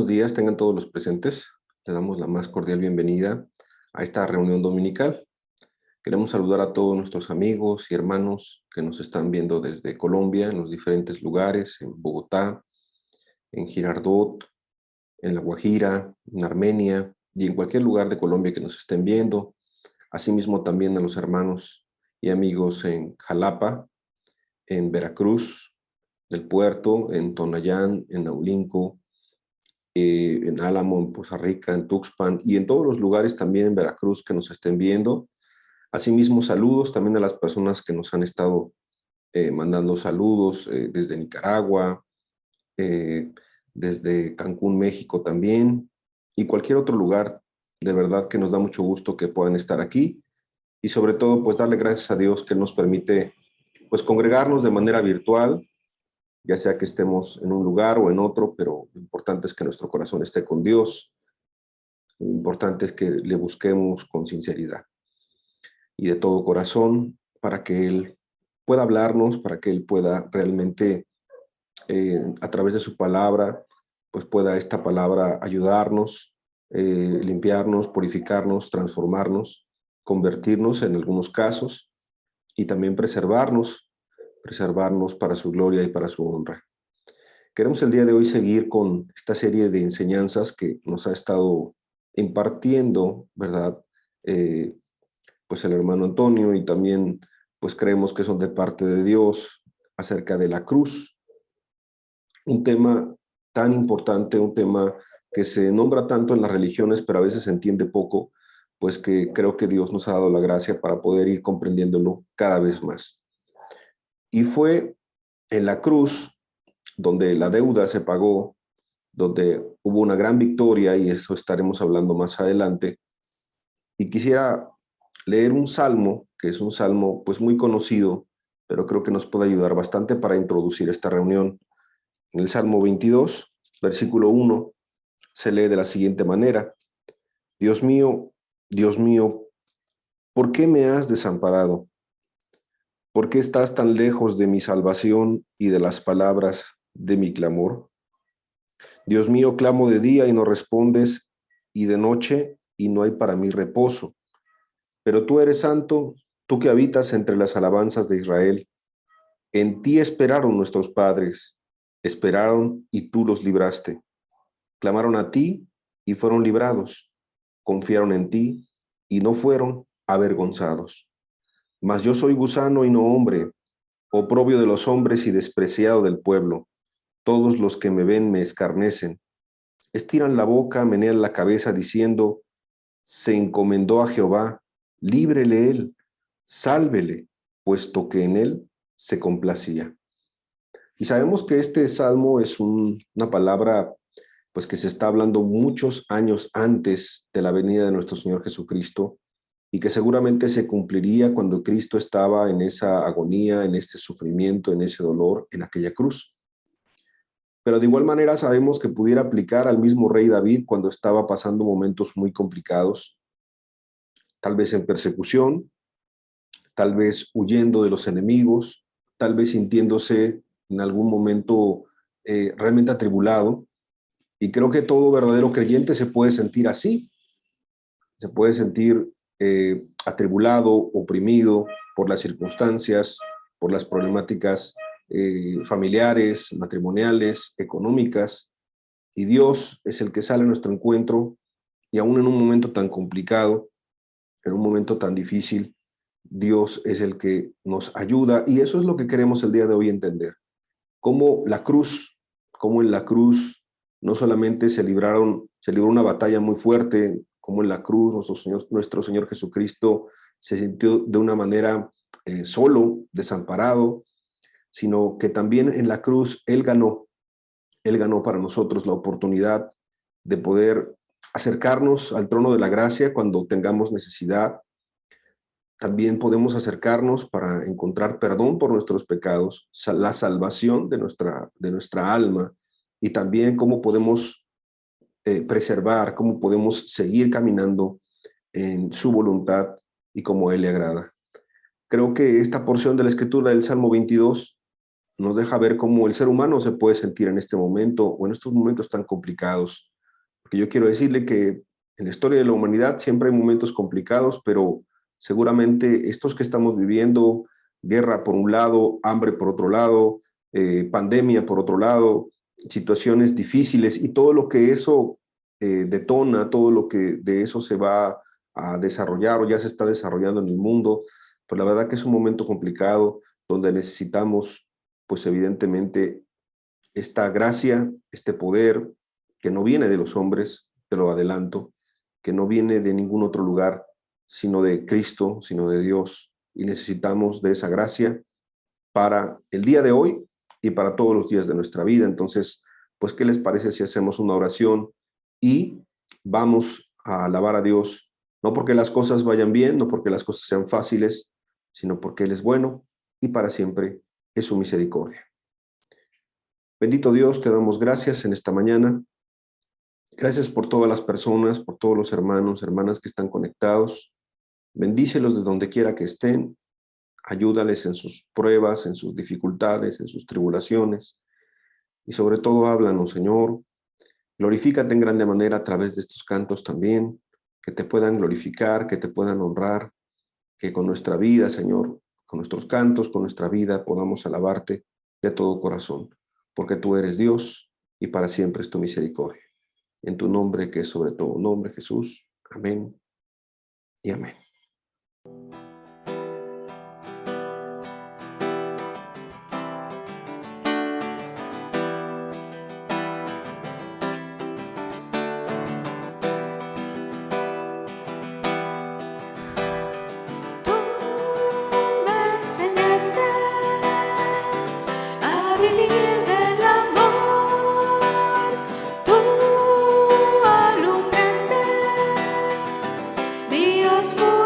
Buenos días, tengan todos los presentes. Le damos la más cordial bienvenida a esta reunión dominical. Queremos saludar a todos nuestros amigos y hermanos que nos están viendo desde Colombia, en los diferentes lugares, en Bogotá, en Girardot, en La Guajira, en Armenia y en cualquier lugar de Colombia que nos estén viendo. Asimismo también a los hermanos y amigos en Jalapa, en Veracruz, del Puerto, en Tonayán, en Naulinco, en Álamo, en Poza Rica, en Tuxpan y en todos los lugares también en Veracruz que nos estén viendo. Asimismo, saludos también a las personas que nos han estado mandando saludos desde Nicaragua, eh, desde Cancún, México también, y cualquier otro lugar. De verdad que nos da mucho gusto que puedan estar aquí y sobre todo pues darle gracias a Dios que nos permite pues congregarnos de manera virtual, ya sea que estemos en un lugar o en otro, pero lo importante es que nuestro corazón esté con Dios. Lo importante es que le busquemos con sinceridad y de todo corazón para que Él pueda hablarnos, para que Él pueda realmente, a través de su palabra, pues pueda esta palabra ayudarnos, limpiarnos, purificarnos, transformarnos, convertirnos en algunos casos y también preservarnos para su gloria y para su honra. Queremos el día de hoy seguir con esta serie de enseñanzas que nos ha estado impartiendo, ¿verdad? Pues el hermano Antonio, y también pues creemos que son de parte de Dios acerca de la cruz. Un tema tan importante, un tema que se nombra tanto en las religiones, pero a veces se entiende poco, pues que creo que Dios nos ha dado la gracia para poder ir comprendiéndolo cada vez más. Y fue en la cruz donde la deuda se pagó, donde hubo una gran victoria, y eso estaremos hablando más adelante. Y quisiera leer un salmo, que es un salmo pues muy conocido, pero creo que nos puede ayudar bastante para introducir esta reunión. En el Salmo 22, versículo 1, se lee de la siguiente manera: Dios mío, ¿por qué me has desamparado? ¿Por qué estás tan lejos de mi salvación y de las palabras de mi clamor? Dios mío, clamo de día y no respondes, y de noche y no hay para mí reposo. Pero tú eres santo, tú que habitas entre las alabanzas de Israel. En ti esperaron nuestros padres, esperaron y tú los libraste. Clamaron a ti y fueron librados. Confiaron en ti y no fueron avergonzados. Mas yo soy gusano y no hombre, oprobio de los hombres y despreciado del pueblo. Todos los que me ven me escarnecen. Estiran la boca, menean la cabeza diciendo: se encomendó a Jehová, líbrele él, sálvele, puesto que en él se complacía. Y sabemos que este salmo es una palabra pues que se está hablando muchos años antes de la venida de nuestro Señor Jesucristo, y que seguramente se cumpliría cuando Cristo estaba en esa agonía, en este sufrimiento, en ese dolor, en aquella cruz. Pero de igual manera sabemos que pudiera aplicar al mismo rey David cuando estaba pasando momentos muy complicados, tal vez en persecución, tal vez huyendo de los enemigos, tal vez sintiéndose en algún momento realmente atribulado. Y creo que todo verdadero creyente se puede sentir así, se puede sentir atribulado, oprimido por las circunstancias, por las problemáticas familiares, matrimoniales, económicas, y Dios es el que sale a nuestro encuentro, y aún en un momento tan complicado, en un momento tan difícil, Dios es el que nos ayuda, y eso es lo que queremos el día de hoy entender. Cómo en la cruz no solamente se libró una batalla muy fuerte, como en la cruz nuestro Señor Jesucristo se sintió de una manera solo, desamparado, sino que también en la cruz Él ganó para nosotros la oportunidad de poder acercarnos al trono de la gracia cuando tengamos necesidad. También podemos acercarnos para encontrar perdón por nuestros pecados, la salvación de nuestra alma, y también cómo podemos preservar, cómo podemos seguir caminando en su voluntad y como a Él le agrada. Creo que esta porción de la escritura del Salmo 22 nos deja ver cómo el ser humano se puede sentir en este momento o en estos momentos tan complicados, Porque yo quiero decirle que en la historia de la humanidad siempre hay momentos complicados, pero seguramente estos que estamos viviendo, guerra por un lado, hambre por otro lado, pandemia por otro lado, situaciones difíciles y todo lo que eso detona, todo lo que de eso se va a desarrollar o ya se está desarrollando en el mundo, pues la verdad que es un momento complicado donde necesitamos, pues evidentemente, esta gracia, este poder que no viene de los hombres, te lo adelanto, que no viene de ningún otro lugar, sino de Cristo, sino de Dios. Y necesitamos de esa gracia para el día de hoy y para todos los días de nuestra vida. Entonces, pues, ¿qué les parece si hacemos una oración y vamos a alabar a Dios? No porque las cosas vayan bien, no porque las cosas sean fáciles, sino porque Él es bueno y para siempre es su misericordia. Bendito Dios, te damos gracias en esta mañana. Gracias por todas las personas, por todos los hermanos, hermanas que están conectados. Bendícelos de donde quiera que estén. Ayúdales en sus pruebas, en sus dificultades, en sus tribulaciones. Y sobre todo, háblanos, Señor. Glorifícate en grande manera a través de estos cantos también, que te puedan glorificar, que te puedan honrar, que con nuestra vida, Señor, con nuestros cantos, con nuestra vida, podamos alabarte de todo corazón, porque tú eres Dios y para siempre es tu misericordia. En tu nombre, que es sobre todo nombre, Jesús. Amén y amén. Enseñaste a vivir del amor, tú alumbraste mi oscuridad.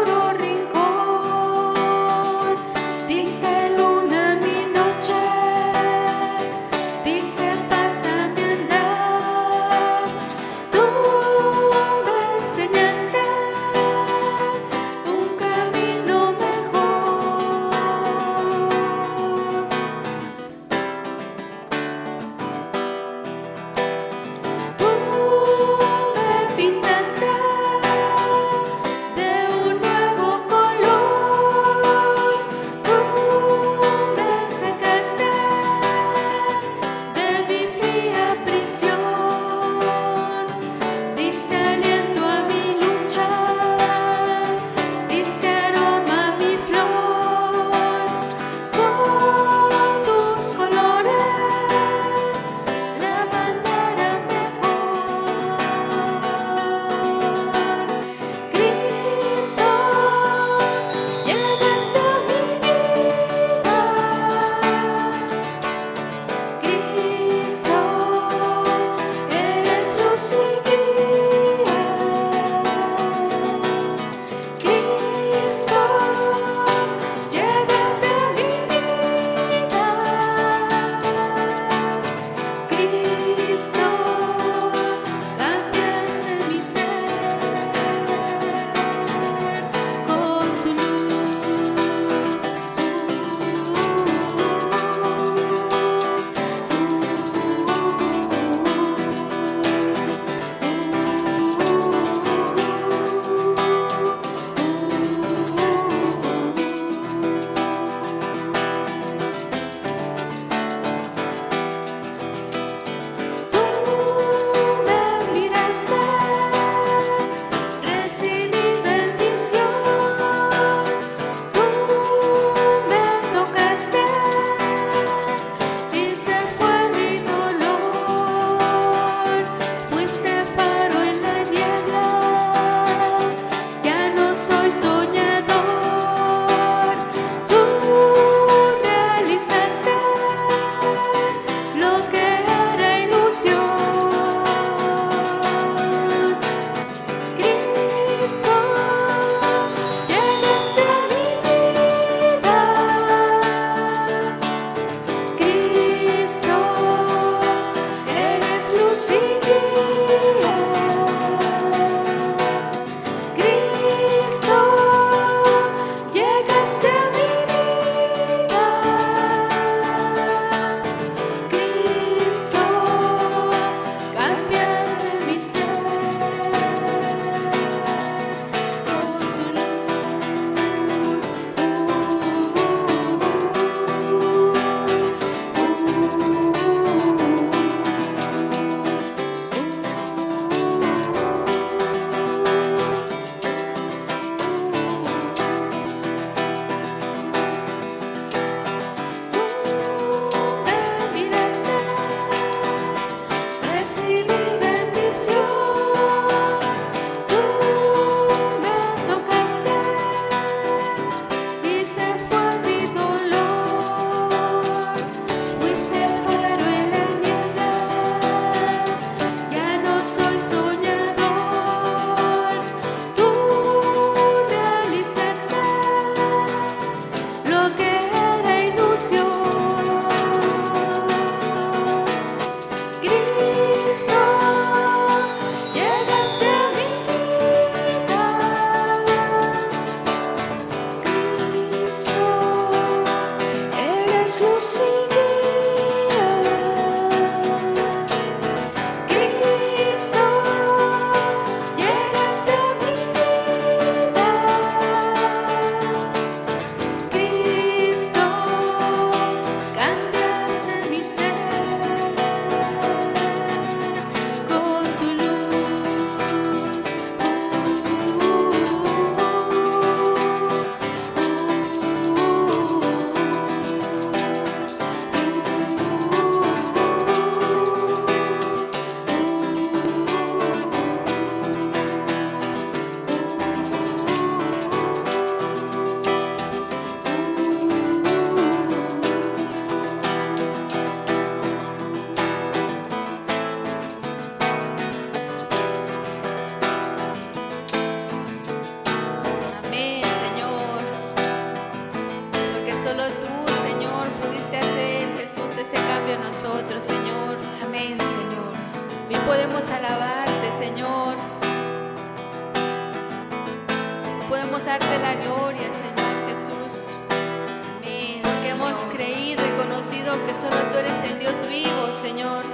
podemos darte la gloria, Señor Jesús. Amén, Porque Señor. hemos creído y conocido que solo tú eres el Dios vivo, Señor.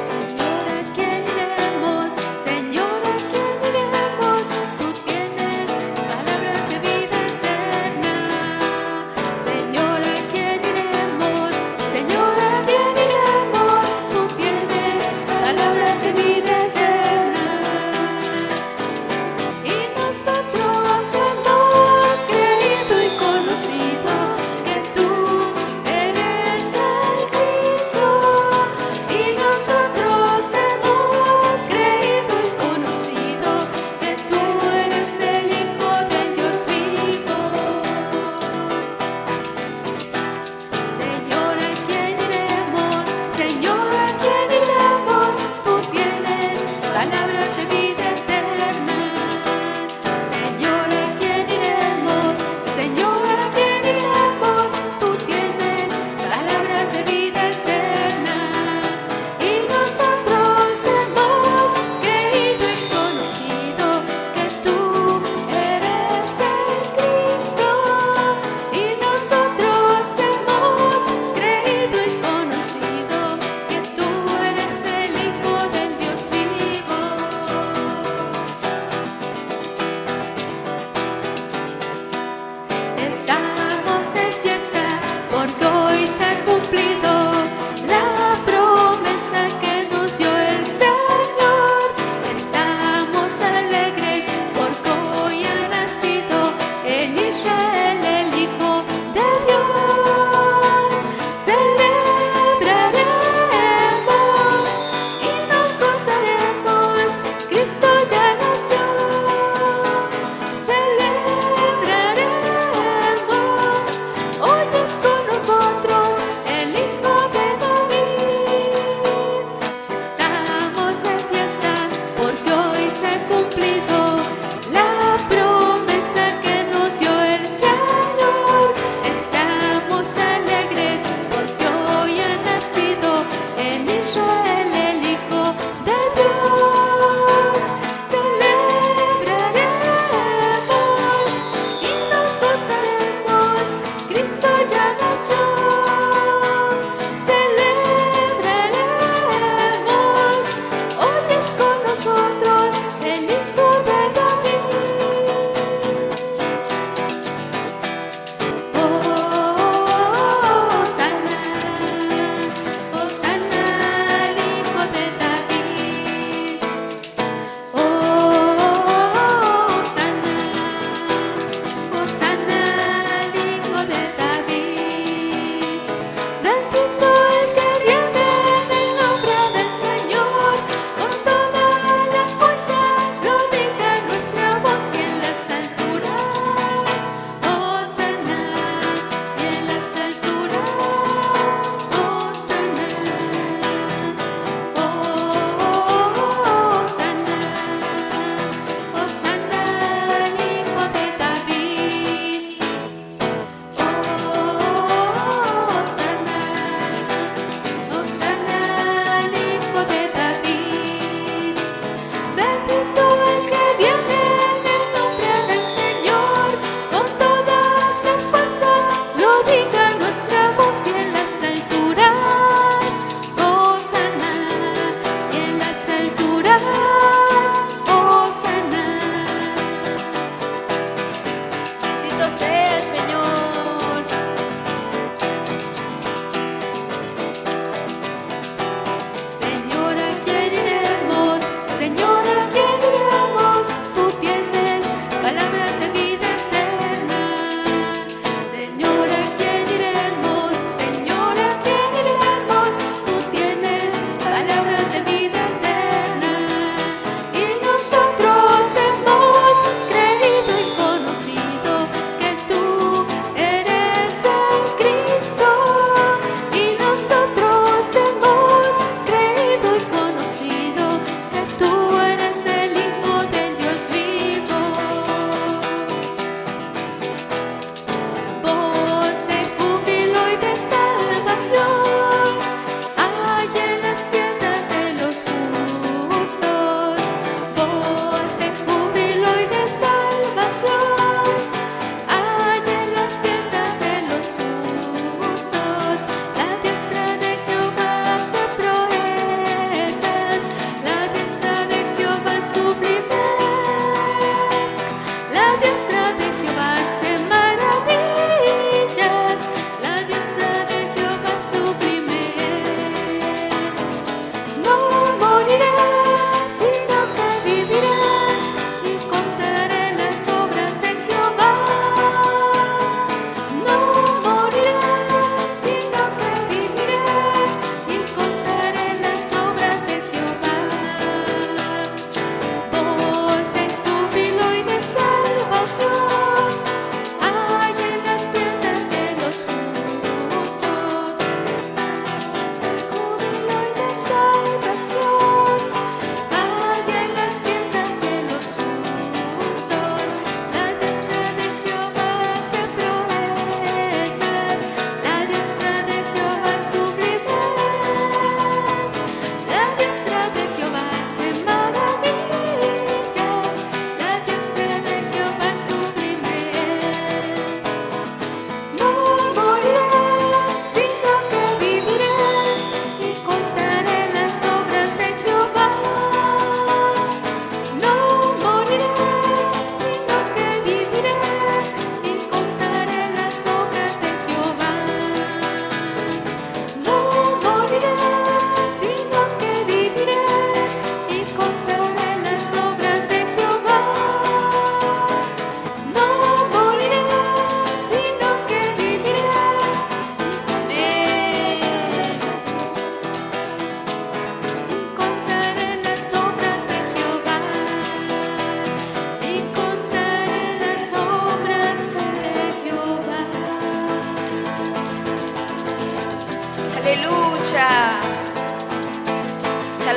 Señor, ¿a quién iremos? Señor, ¿a quién iremos? Tú tienes palabras de vida eterna. Señor, ¿a quién iremos? Señor, ¿a quién iremos? Tú tienes palabras de vida eterna. Y nosotros hemos creído y conocido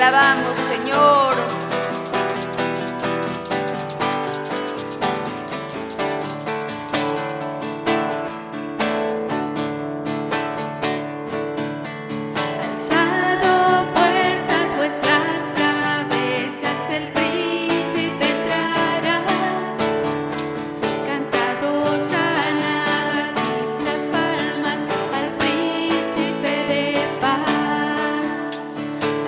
alabamos, Señor. Alzado puertas vuestras cabezas, el príncipe entrará. Cantad hosana, batid las palmas al príncipe de paz.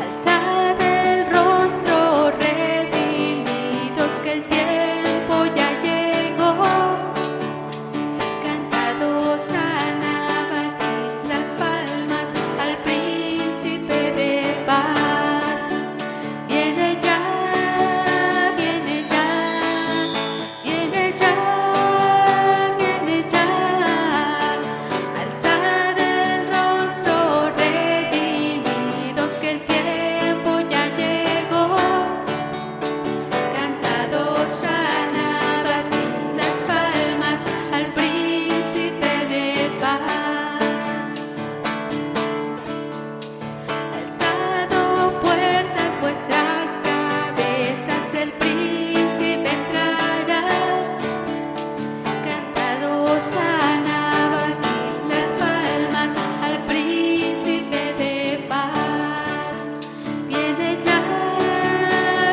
Alzad el rostro, redimidos, que el tiempo ya llegó. Cantad hosana, batid las palmas al príncipe de paz. Viene ya, viene ya, viene ya, viene ya. Alzad el rostro, redimidos, que el tiempo ya llegó. Cantad hosana, batid las palmas al príncipe de paz. Alzado puertas vuestras cabezas, el príncipe entrará. Cantad hosana, batid las palmas al príncipe de paz. Viene ya,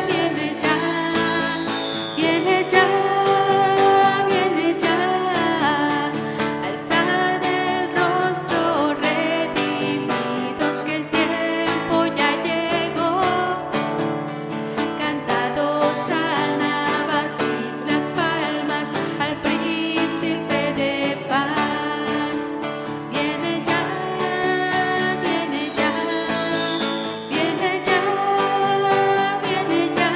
viene ya, viene ya, viene ya. Alzad el rostro, redimidos, que el tiempo ya llegó. Cantad hosana, batid las palmas al príncipe de paz. Viene ya, viene ya, viene ya, viene ya.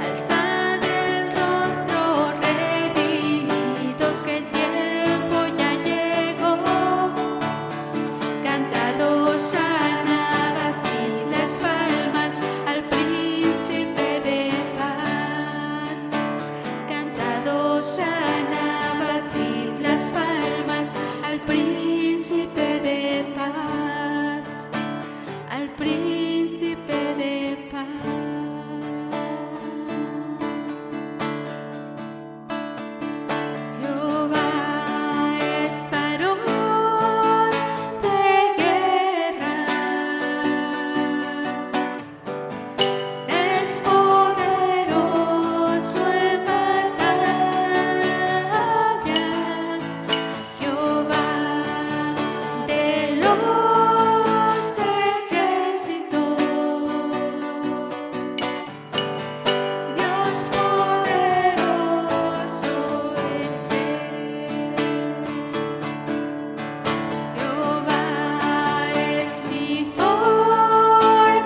Alzad el rostro, redimidos, que el tiempo ya llegó. Cantad hosana, batid las palmas al príncipe de paz. Cantad hosana, batid las palmas al príncipe de paz, al príncipe de paz. Jehová es varón de guerra, es poderoso en batalla. Jehová de los ejércitos, Dios poderoso es Él. Jehová es mi fortaleza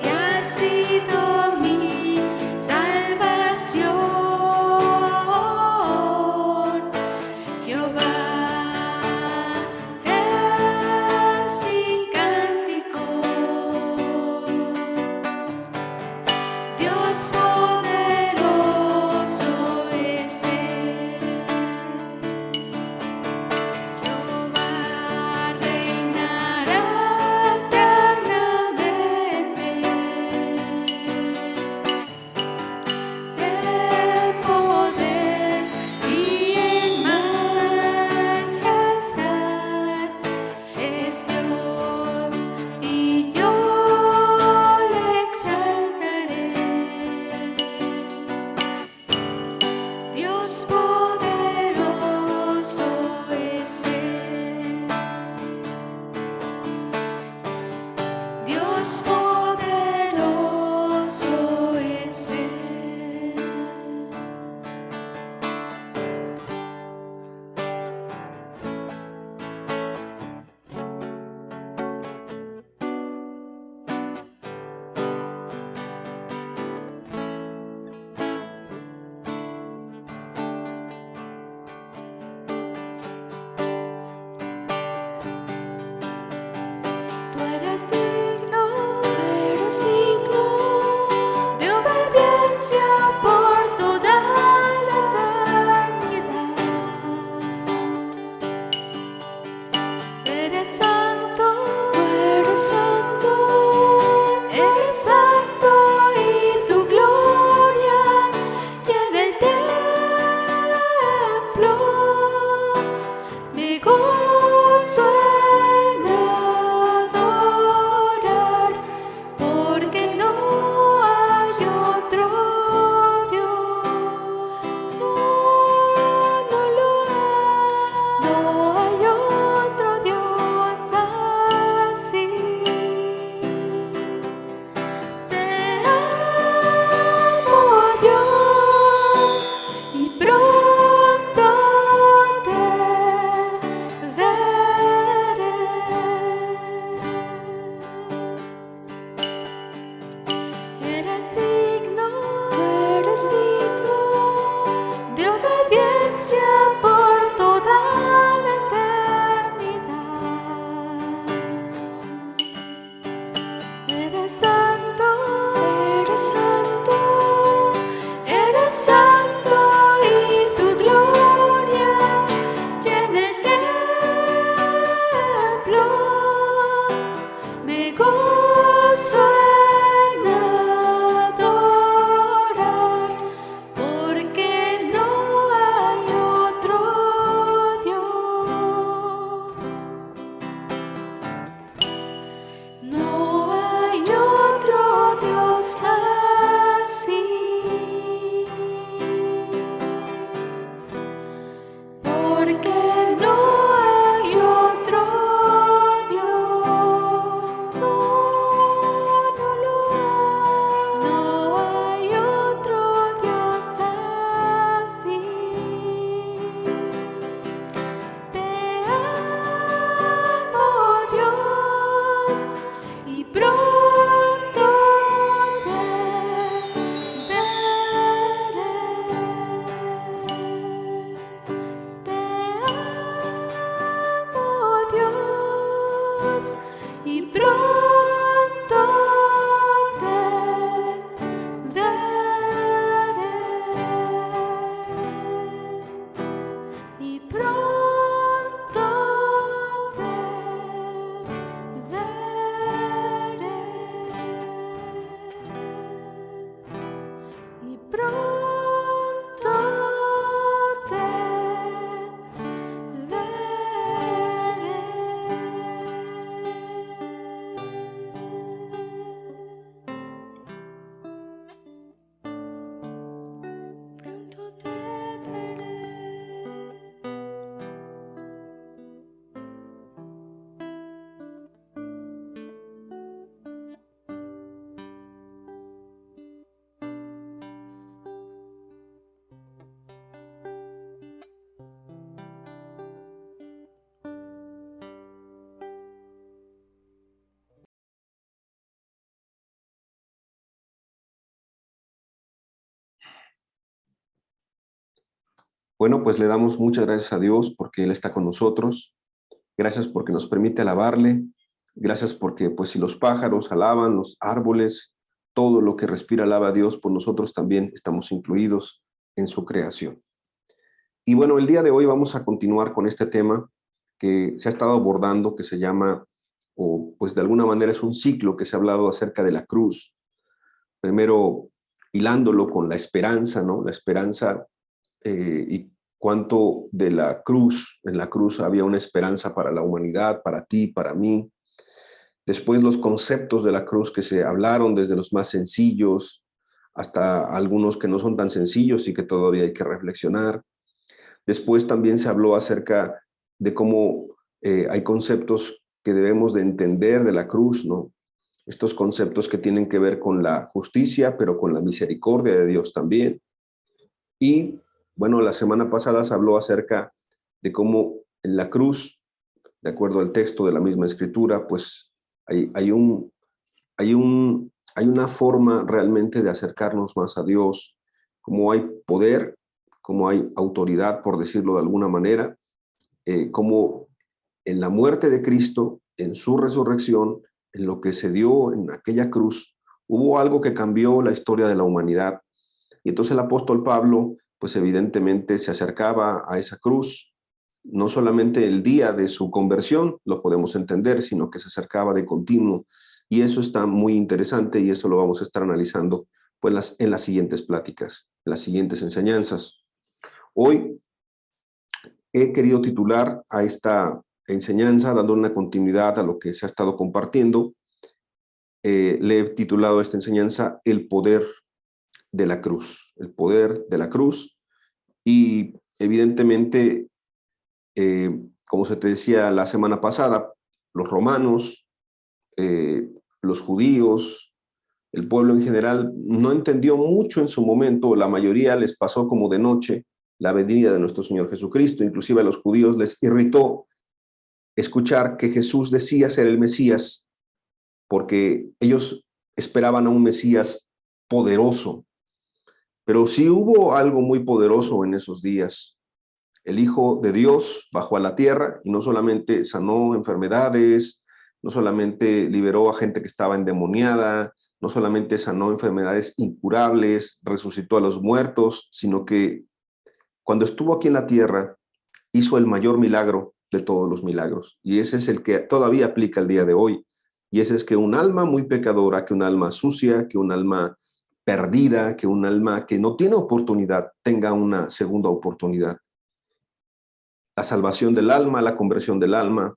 y ha sido mi salvación. Jehová es mi cántico, Dios poderoso es Él. Jehová reinará eternamente. En poder y en majestad es Dios, y yo le exaltaré. Dios poderoso es Él. Dios poderoso es Él. Tú eres digno de obediencia por toda la eternidad. Bueno, pues le damos muchas gracias a Dios porque Él está con nosotros. Gracias porque nos permite alabarle. Gracias porque, pues, si los pájaros alaban, los árboles, todo lo que respira alaba a Dios, pues nosotros también estamos incluidos en su creación. Y bueno, el día de hoy vamos a continuar con este tema que se ha estado abordando, que se llama, o pues de alguna manera es un ciclo que se ha hablado acerca de la cruz. Primero, hilándolo con la esperanza, ¿no? La esperanza y cuánto de la cruz, en la cruz había una esperanza para la humanidad, para ti, para mí. Después los conceptos de la cruz que se hablaron, desde los más sencillos hasta algunos que no son tan sencillos y que todavía hay que reflexionar. Después también se habló acerca de cómo hay conceptos que debemos de entender de la cruz, ¿no? Estos conceptos que tienen que ver con la justicia, pero con la misericordia de Dios también. Y bueno, la semana pasada se habló acerca de cómo en la cruz, de acuerdo al texto de la misma escritura, pues hay una forma realmente de acercarnos más a Dios, como hay poder, como hay autoridad, por decirlo de alguna manera, como en la muerte de Cristo, en su resurrección, en lo que se dio en aquella cruz, hubo algo que cambió la historia de la humanidad. Y entonces el apóstol Pablo, pues evidentemente se acercaba a esa cruz, no solamente el día de su conversión, lo podemos entender, sino que se acercaba de continuo. Y eso está muy interesante y eso lo vamos a estar analizando pues, en las siguientes pláticas, en las siguientes enseñanzas. Hoy he querido titular a esta enseñanza, dando una continuidad a lo que se ha estado compartiendo. Le he titulado a esta enseñanza El poder de la cruz, el poder de la cruz. Y evidentemente, como se te decía la semana pasada, los romanos, los judíos, el pueblo en general no entendió mucho en su momento, la mayoría les pasó como de noche la venida de nuestro Señor Jesucristo, inclusive a los judíos les irritó escuchar que Jesús decía ser el Mesías, porque ellos esperaban a un Mesías poderoso. Pero sí hubo algo muy poderoso en esos días. El Hijo de Dios bajó a la tierra y no solamente sanó enfermedades, no solamente liberó a gente que estaba endemoniada, no solamente sanó enfermedades incurables, resucitó a los muertos, sino que cuando estuvo aquí en la tierra hizo el mayor milagro de todos los milagros. Y ese es el que todavía aplica el día de hoy. Y ese es que un alma muy pecadora, que un alma sucia, que un alma perdida, que un alma que no tiene oportunidad, tenga una segunda oportunidad. La salvación del alma, la conversión del alma,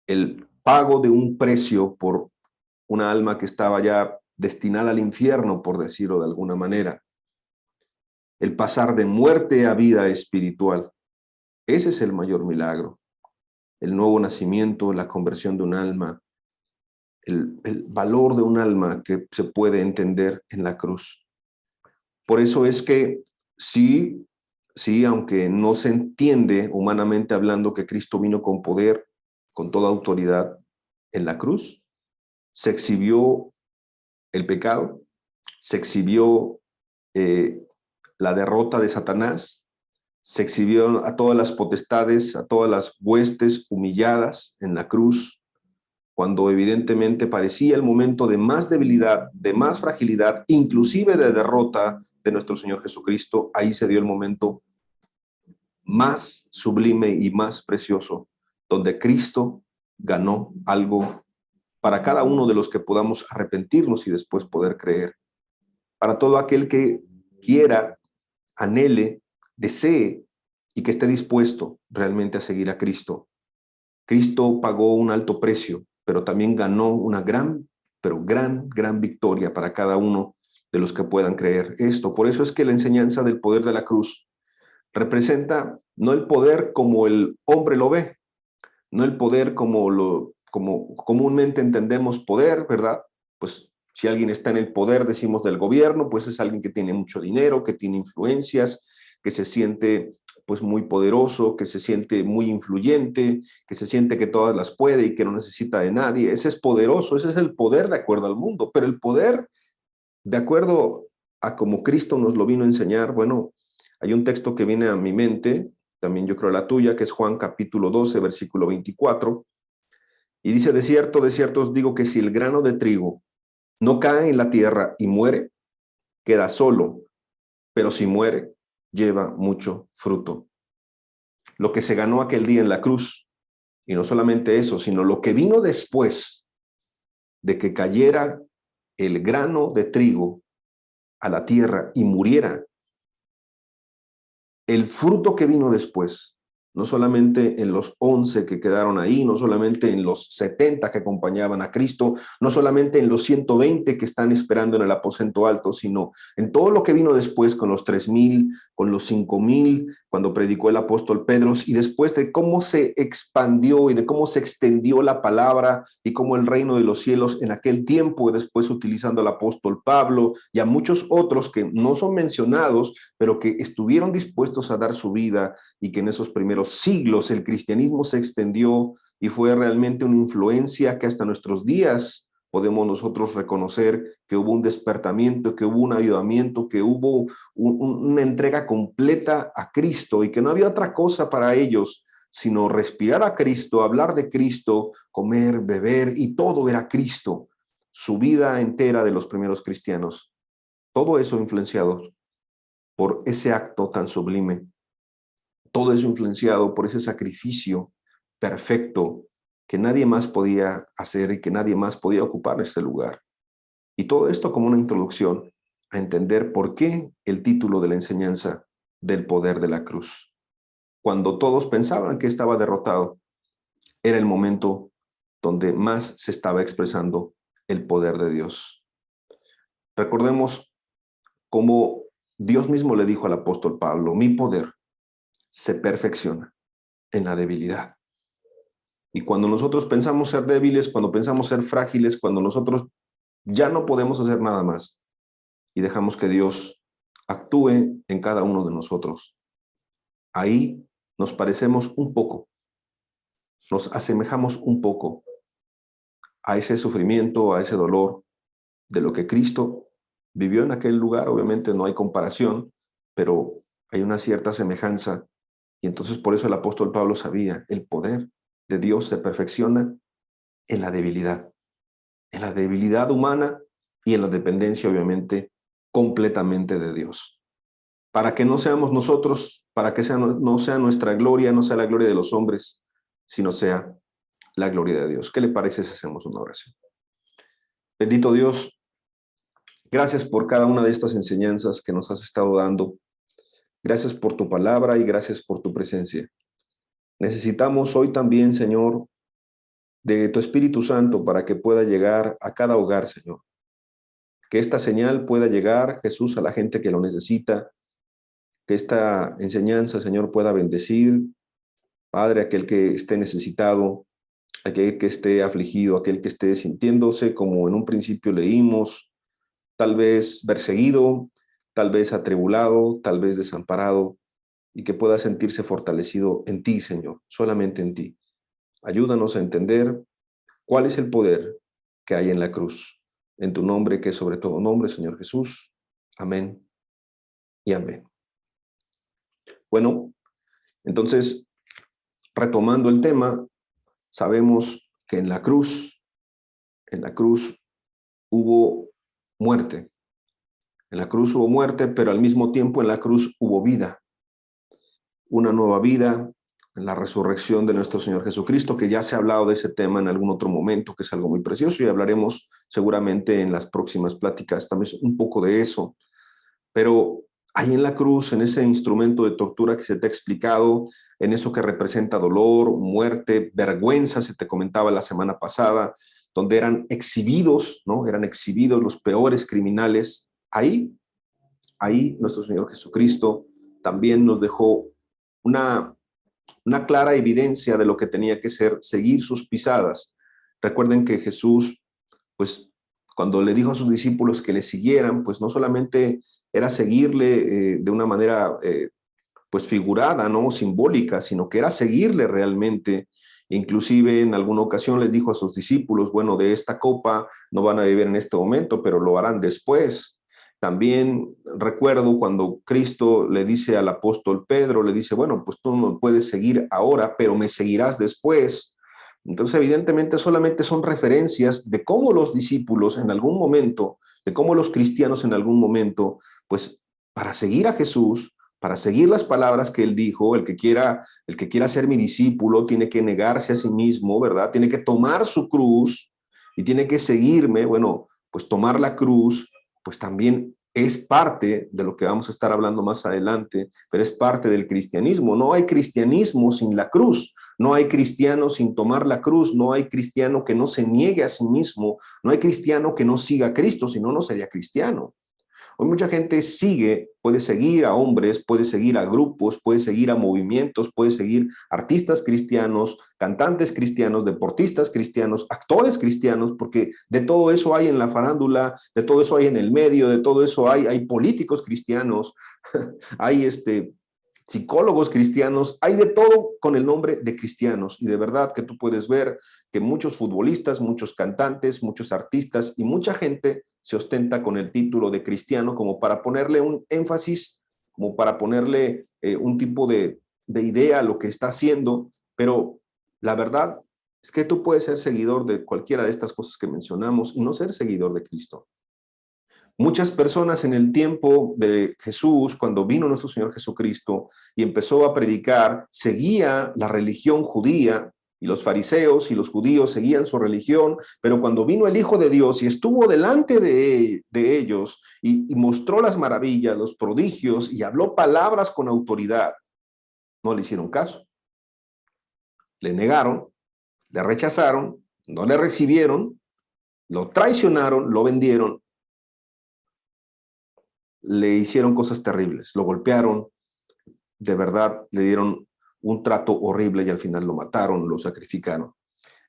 el pago de un precio por una alma que estaba ya destinada al infierno, por decirlo de alguna manera. El pasar de muerte a vida espiritual. Ese es el mayor milagro. El nuevo nacimiento, la conversión de un alma, el valor de un alma que se puede entender en la cruz. Por eso es que sí, aunque no se entiende humanamente hablando que Cristo vino con poder, con toda autoridad en la cruz, se exhibió el pecado, se exhibió la derrota de Satanás, se exhibió a todas las potestades, a todas las huestes humilladas en la cruz, cuando evidentemente parecía el momento de más debilidad, de más fragilidad, inclusive de derrota de nuestro Señor Jesucristo. Ahí se dio el momento más sublime y más precioso, donde Cristo ganó algo para cada uno de los que podamos arrepentirnos y después poder creer. Para todo aquel que quiera, anhele, desee y que esté dispuesto realmente a seguir a Cristo. Cristo pagó un alto precio, pero también ganó una gran victoria para cada uno de los que puedan creer esto. Por eso es que la enseñanza del poder de la cruz representa no el poder como el hombre lo ve, no el poder como comúnmente entendemos poder, ¿verdad? Pues si alguien está en el poder, decimos del gobierno, pues es alguien que tiene mucho dinero, que tiene influencias, que se siente pues muy poderoso, que se siente muy influyente, que se siente que todas las puede y que no necesita de nadie. Ese es poderoso, ese es el poder de acuerdo al mundo, pero el poder de acuerdo a como Cristo nos lo vino a enseñar, bueno, Hay un texto que viene a mi mente, también yo creo la tuya, que es Juan capítulo 12, versículo 24, y dice, de cierto os digo que si el grano de trigo no cae en la tierra y muere, queda solo, pero si muere, lleva mucho fruto. Lo que se ganó aquel día en la cruz, y no solamente eso, sino lo que vino después de que cayera el grano de trigo a la tierra y muriera, el fruto que vino después, no solamente en los 11 que quedaron ahí, no solamente en los 70 que acompañaban a Cristo, no solamente en los 120 que están esperando en el aposento alto, sino en todo lo que vino después con los 3,000, con los 5,000, cuando predicó el apóstol Pedro, y después de cómo se expandió y de cómo se extendió la palabra y cómo el reino de los cielos en aquel tiempo, después utilizando al apóstol Pablo y a muchos otros que no son mencionados, pero que estuvieron dispuestos a dar su vida, y que en esos primeros siglos el cristianismo se extendió y fue realmente una influencia que hasta nuestros días podemos nosotros reconocer que hubo un despertamiento, que hubo un avivamiento, que hubo una entrega completa a Cristo, y que no había otra cosa para ellos sino respirar a Cristo, hablar de Cristo, comer, beber, y todo era Cristo. Su vida entera de los primeros cristianos, todo eso influenciado por ese acto tan sublime, todo eso influenciado por ese sacrificio perfecto que nadie más podía hacer y que nadie más podía ocupar este lugar. Y todo esto como una introducción a entender por qué el título de la enseñanza del poder de la cruz. Cuando todos pensaban que estaba derrotado, era el momento donde más se estaba expresando el poder de Dios. Recordemos cómo Dios mismo le dijo al apóstol Pablo, mi poder se perfecciona en la debilidad. Y cuando nosotros pensamos ser débiles, cuando pensamos ser frágiles, cuando nosotros ya no podemos hacer nada más y dejamos que Dios actúe en cada uno de nosotros, ahí nos parecemos un poco, nos asemejamos un poco a ese sufrimiento, a ese dolor de lo que Cristo vivió en aquel lugar. Obviamente no hay comparación, pero hay una cierta semejanza. Y entonces por eso el apóstol Pablo sabía, el poder de Dios se perfecciona en la debilidad humana y en la dependencia, obviamente, completamente de Dios. Para que no seamos nosotros, para que no sea nuestra gloria, no sea la gloria de los hombres, sino sea la gloria de Dios. ¿Qué le parece si hacemos una oración? Bendito Dios, gracias por cada una de estas enseñanzas que nos has estado dando. Gracias por tu palabra y gracias por tu presencia. Necesitamos hoy también, Señor, de tu Espíritu Santo para que pueda llegar a cada hogar, Señor. Que esta señal pueda llegar, Jesús, a la gente que lo necesita. Que esta enseñanza, Señor, pueda bendecir, Padre, aquel que esté necesitado, aquel que esté afligido, aquel que esté sintiéndose como en un principio leímos, tal vez perseguido, tal vez atribulado, tal vez desamparado, y que pueda sentirse fortalecido en ti, Señor, solamente en ti. Ayúdanos a entender cuál es el poder que hay en la cruz. En tu nombre, que es sobre todo nombre, Señor Jesús. Amén y amén. Bueno, entonces, retomando el tema, sabemos que en la cruz hubo muerte. En la cruz hubo muerte, pero al mismo tiempo en la cruz hubo vida. Una nueva vida en la resurrección de nuestro Señor Jesucristo, que ya se ha hablado de ese tema en algún otro momento, que es algo muy precioso, y hablaremos seguramente en las próximas pláticas también un poco de eso. Pero ahí en la cruz, en ese instrumento de tortura que se te ha explicado, en eso que representa dolor, muerte, vergüenza, se te comentaba la semana pasada, donde eran exhibidos, ¿no? Eran exhibidos los peores criminales. Ahí nuestro Señor Jesucristo también nos dejó una clara evidencia de lo que tenía que ser seguir sus pisadas. Recuerden que Jesús, pues, cuando le dijo a sus discípulos que le siguieran, pues no solamente era seguirle de una manera pues figurada, ¿no? Simbólica, sino que era seguirle realmente. Inclusive en alguna ocasión les dijo a sus discípulos, bueno, de esta copa no van a beber en este momento, pero lo harán después. También recuerdo cuando Cristo le dice al apóstol Pedro, le dice, bueno, pues tú no me puedes seguir ahora, pero me seguirás después. Entonces, evidentemente, solamente son referencias de cómo los discípulos en algún momento, de cómo los cristianos en algún momento, pues para seguir a Jesús, para seguir las palabras que él dijo, el que quiera ser mi discípulo tiene que negarse a sí mismo, ¿verdad? Tiene que tomar su cruz y tiene que seguirme. Bueno, pues tomar la cruz, pues también es parte de lo que vamos a estar hablando más adelante, pero es parte del cristianismo. No hay cristianismo sin la cruz, no hay cristiano sin tomar la cruz, no hay cristiano que no se niegue a sí mismo, no hay cristiano que no siga a Cristo, si no, no sería cristiano. Hoy mucha gente puede seguir a hombres, puede seguir a grupos, puede seguir a movimientos, puede seguir artistas cristianos, cantantes cristianos, deportistas cristianos, actores cristianos, porque de todo eso hay en la farándula, de todo eso hay en el medio, de todo eso hay políticos cristianos, hay psicólogos cristianos, hay de todo con el nombre de cristianos. Y de verdad que tú puedes ver que muchos futbolistas, muchos cantantes, muchos artistas y mucha gente se ostenta con el título de cristiano como para ponerle un énfasis, como para ponerle un tipo de idea a lo que está haciendo. Pero la verdad es que tú puedes ser seguidor de cualquiera de estas cosas que mencionamos y no ser seguidor de Cristo. Muchas personas en el tiempo de Jesús, cuando vino nuestro Señor Jesucristo y empezó a predicar, seguía la religión judía, y los fariseos y los judíos seguían su religión, pero cuando vino el Hijo de Dios y estuvo delante de ellos y mostró las maravillas, los prodigios y habló palabras con autoridad, no le hicieron caso. Le negaron, le rechazaron, no le recibieron, lo traicionaron, lo vendieron, le hicieron cosas terribles, lo golpearon, de verdad le dieron un trato horrible y al final lo mataron, lo sacrificaron.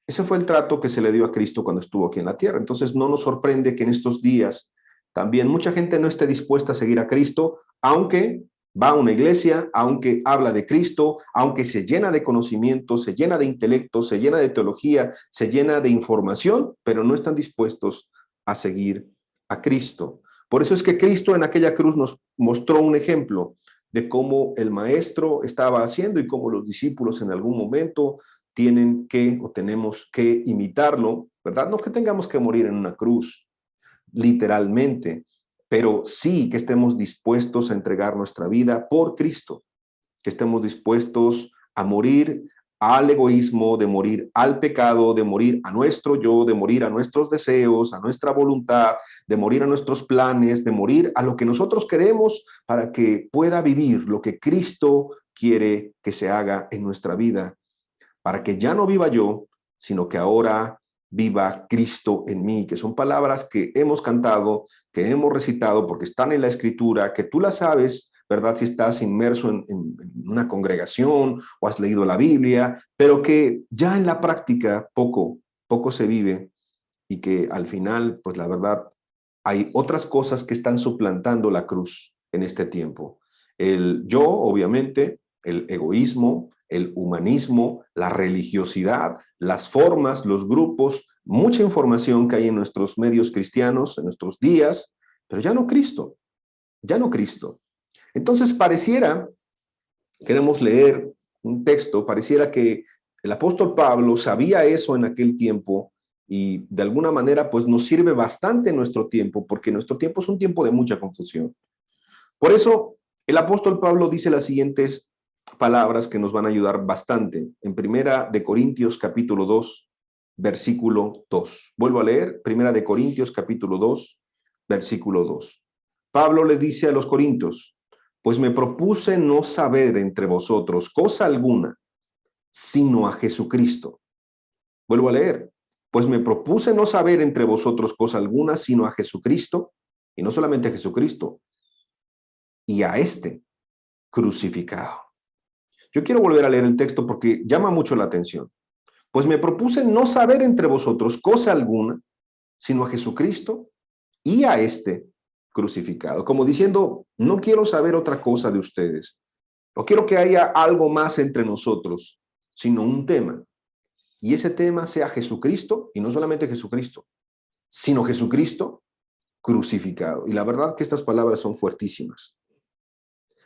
Ese fue el trato que se le dio a Cristo cuando estuvo aquí en la tierra. Entonces no nos sorprende que en estos días también mucha gente no esté dispuesta a seguir a Cristo, aunque va a una iglesia, aunque habla de Cristo, aunque se llena de conocimiento, se llena de intelecto, se llena de teología, se llena de información, pero no están dispuestos a seguir a Cristo. Por eso es que Cristo en aquella cruz nos mostró un ejemplo de cómo el maestro estaba haciendo y cómo los discípulos en algún momento tienen que o tenemos que imitarlo, ¿verdad? No que tengamos que morir en una cruz, literalmente, pero sí que estemos dispuestos a entregar nuestra vida por Cristo, que estemos dispuestos a morir al egoísmo, de morir al pecado, de morir a nuestro yo, de morir a nuestros deseos, a nuestra voluntad, de morir a nuestros planes, de morir a lo que nosotros queremos para que pueda vivir lo que Cristo quiere que se haga en nuestra vida, para que ya no viva yo, sino que ahora viva Cristo en mí, que son palabras que hemos cantado, que hemos recitado porque están en la Escritura, que tú las sabes, ¿verdad? Si estás inmerso en una congregación o has leído la Biblia, pero que ya en la práctica poco se vive y que al final, pues la verdad, hay otras cosas que están suplantando la cruz en este tiempo. El yo, obviamente, el egoísmo, el humanismo, la religiosidad, las formas, los grupos, mucha información que hay en nuestros medios cristianos, en nuestros días, pero ya no Cristo, ya no Cristo. Entonces pareciera, queremos leer un texto, pareciera que el apóstol Pablo sabía eso en aquel tiempo y de alguna manera pues nos sirve bastante en nuestro tiempo, porque nuestro tiempo es un tiempo de mucha confusión. Por eso el apóstol Pablo dice las siguientes palabras que nos van a ayudar bastante. En Primera de Corintios capítulo 2, versículo 2. Vuelvo a leer, Primera de Corintios capítulo 2, versículo 2. Pablo le dice a los corintios: pues me propuse no saber entre vosotros cosa alguna, sino a Jesucristo. Vuelvo a leer. Pues me propuse no saber entre vosotros cosa alguna, sino a Jesucristo, y no solamente a Jesucristo, y a este crucificado. Yo quiero volver a leer el texto porque llama mucho la atención. Pues me propuse no saber entre vosotros cosa alguna, sino a Jesucristo y a este crucificado. Como diciendo, no quiero saber otra cosa de ustedes. No quiero que haya algo más entre nosotros, sino un tema. Y ese tema sea Jesucristo, y no solamente Jesucristo, sino Jesucristo crucificado. Y la verdad que estas palabras son fuertísimas.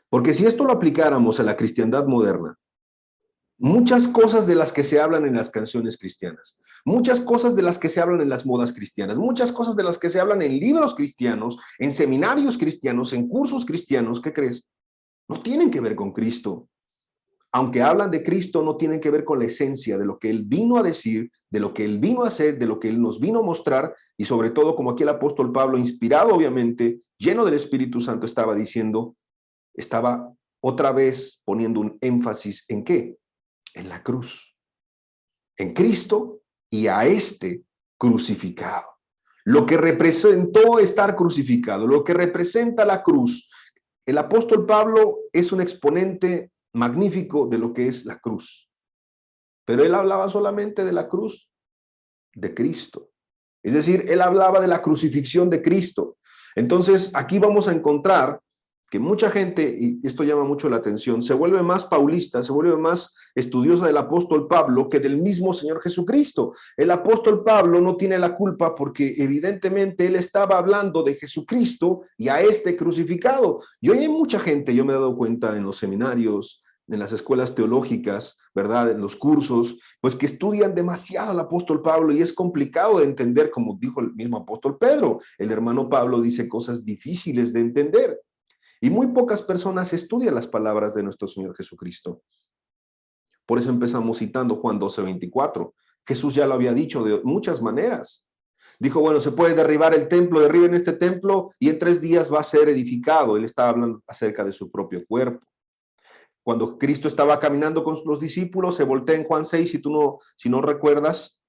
Porque si esto lo aplicáramos a la cristiandad moderna, muchas cosas de las que se hablan en las canciones cristianas, muchas cosas de las que se hablan en las modas cristianas, muchas cosas de las que se hablan en libros cristianos, en seminarios cristianos, en cursos cristianos, ¿qué crees? No tienen que ver con Cristo. Aunque hablan de Cristo, no tienen que ver con la esencia de lo que Él vino a decir, de lo que Él vino a hacer, de lo que Él nos vino a mostrar, y sobre todo, como aquí el apóstol Pablo, inspirado obviamente, lleno del Espíritu Santo, estaba diciendo, estaba otra vez poniendo un énfasis ¿en qué? En la cruz, en Cristo y a este crucificado. Lo que representó estar crucificado, lo que representa la cruz. El apóstol Pablo es un exponente magnífico de lo que es la cruz. Pero él hablaba solamente de la cruz de Cristo. Es decir, él hablaba de la crucifixión de Cristo. Entonces, aquí vamos a encontrar que mucha gente, y esto llama mucho la atención, se vuelve más paulista, se vuelve más estudiosa del apóstol Pablo que del mismo Señor Jesucristo. El apóstol Pablo no tiene la culpa porque evidentemente él estaba hablando de Jesucristo y a este crucificado. Y hoy hay mucha gente, yo me he dado cuenta en los seminarios, en las escuelas teológicas, ¿verdad? En los cursos, pues que estudian demasiado al apóstol Pablo y es complicado de entender, como dijo el mismo apóstol Pedro. El hermano Pablo dice cosas difíciles de entender. Y muy pocas personas estudian las palabras de nuestro Señor Jesucristo. Por eso empezamos citando Juan 12:24. Jesús ya lo había dicho de muchas maneras. Dijo, bueno, se puede derribar el templo, derriben este templo y en 3 días va a ser edificado. Él estaba hablando acerca de su propio cuerpo. Cuando Cristo estaba caminando con los discípulos, se voltea en Juan 6, si no recuerdas,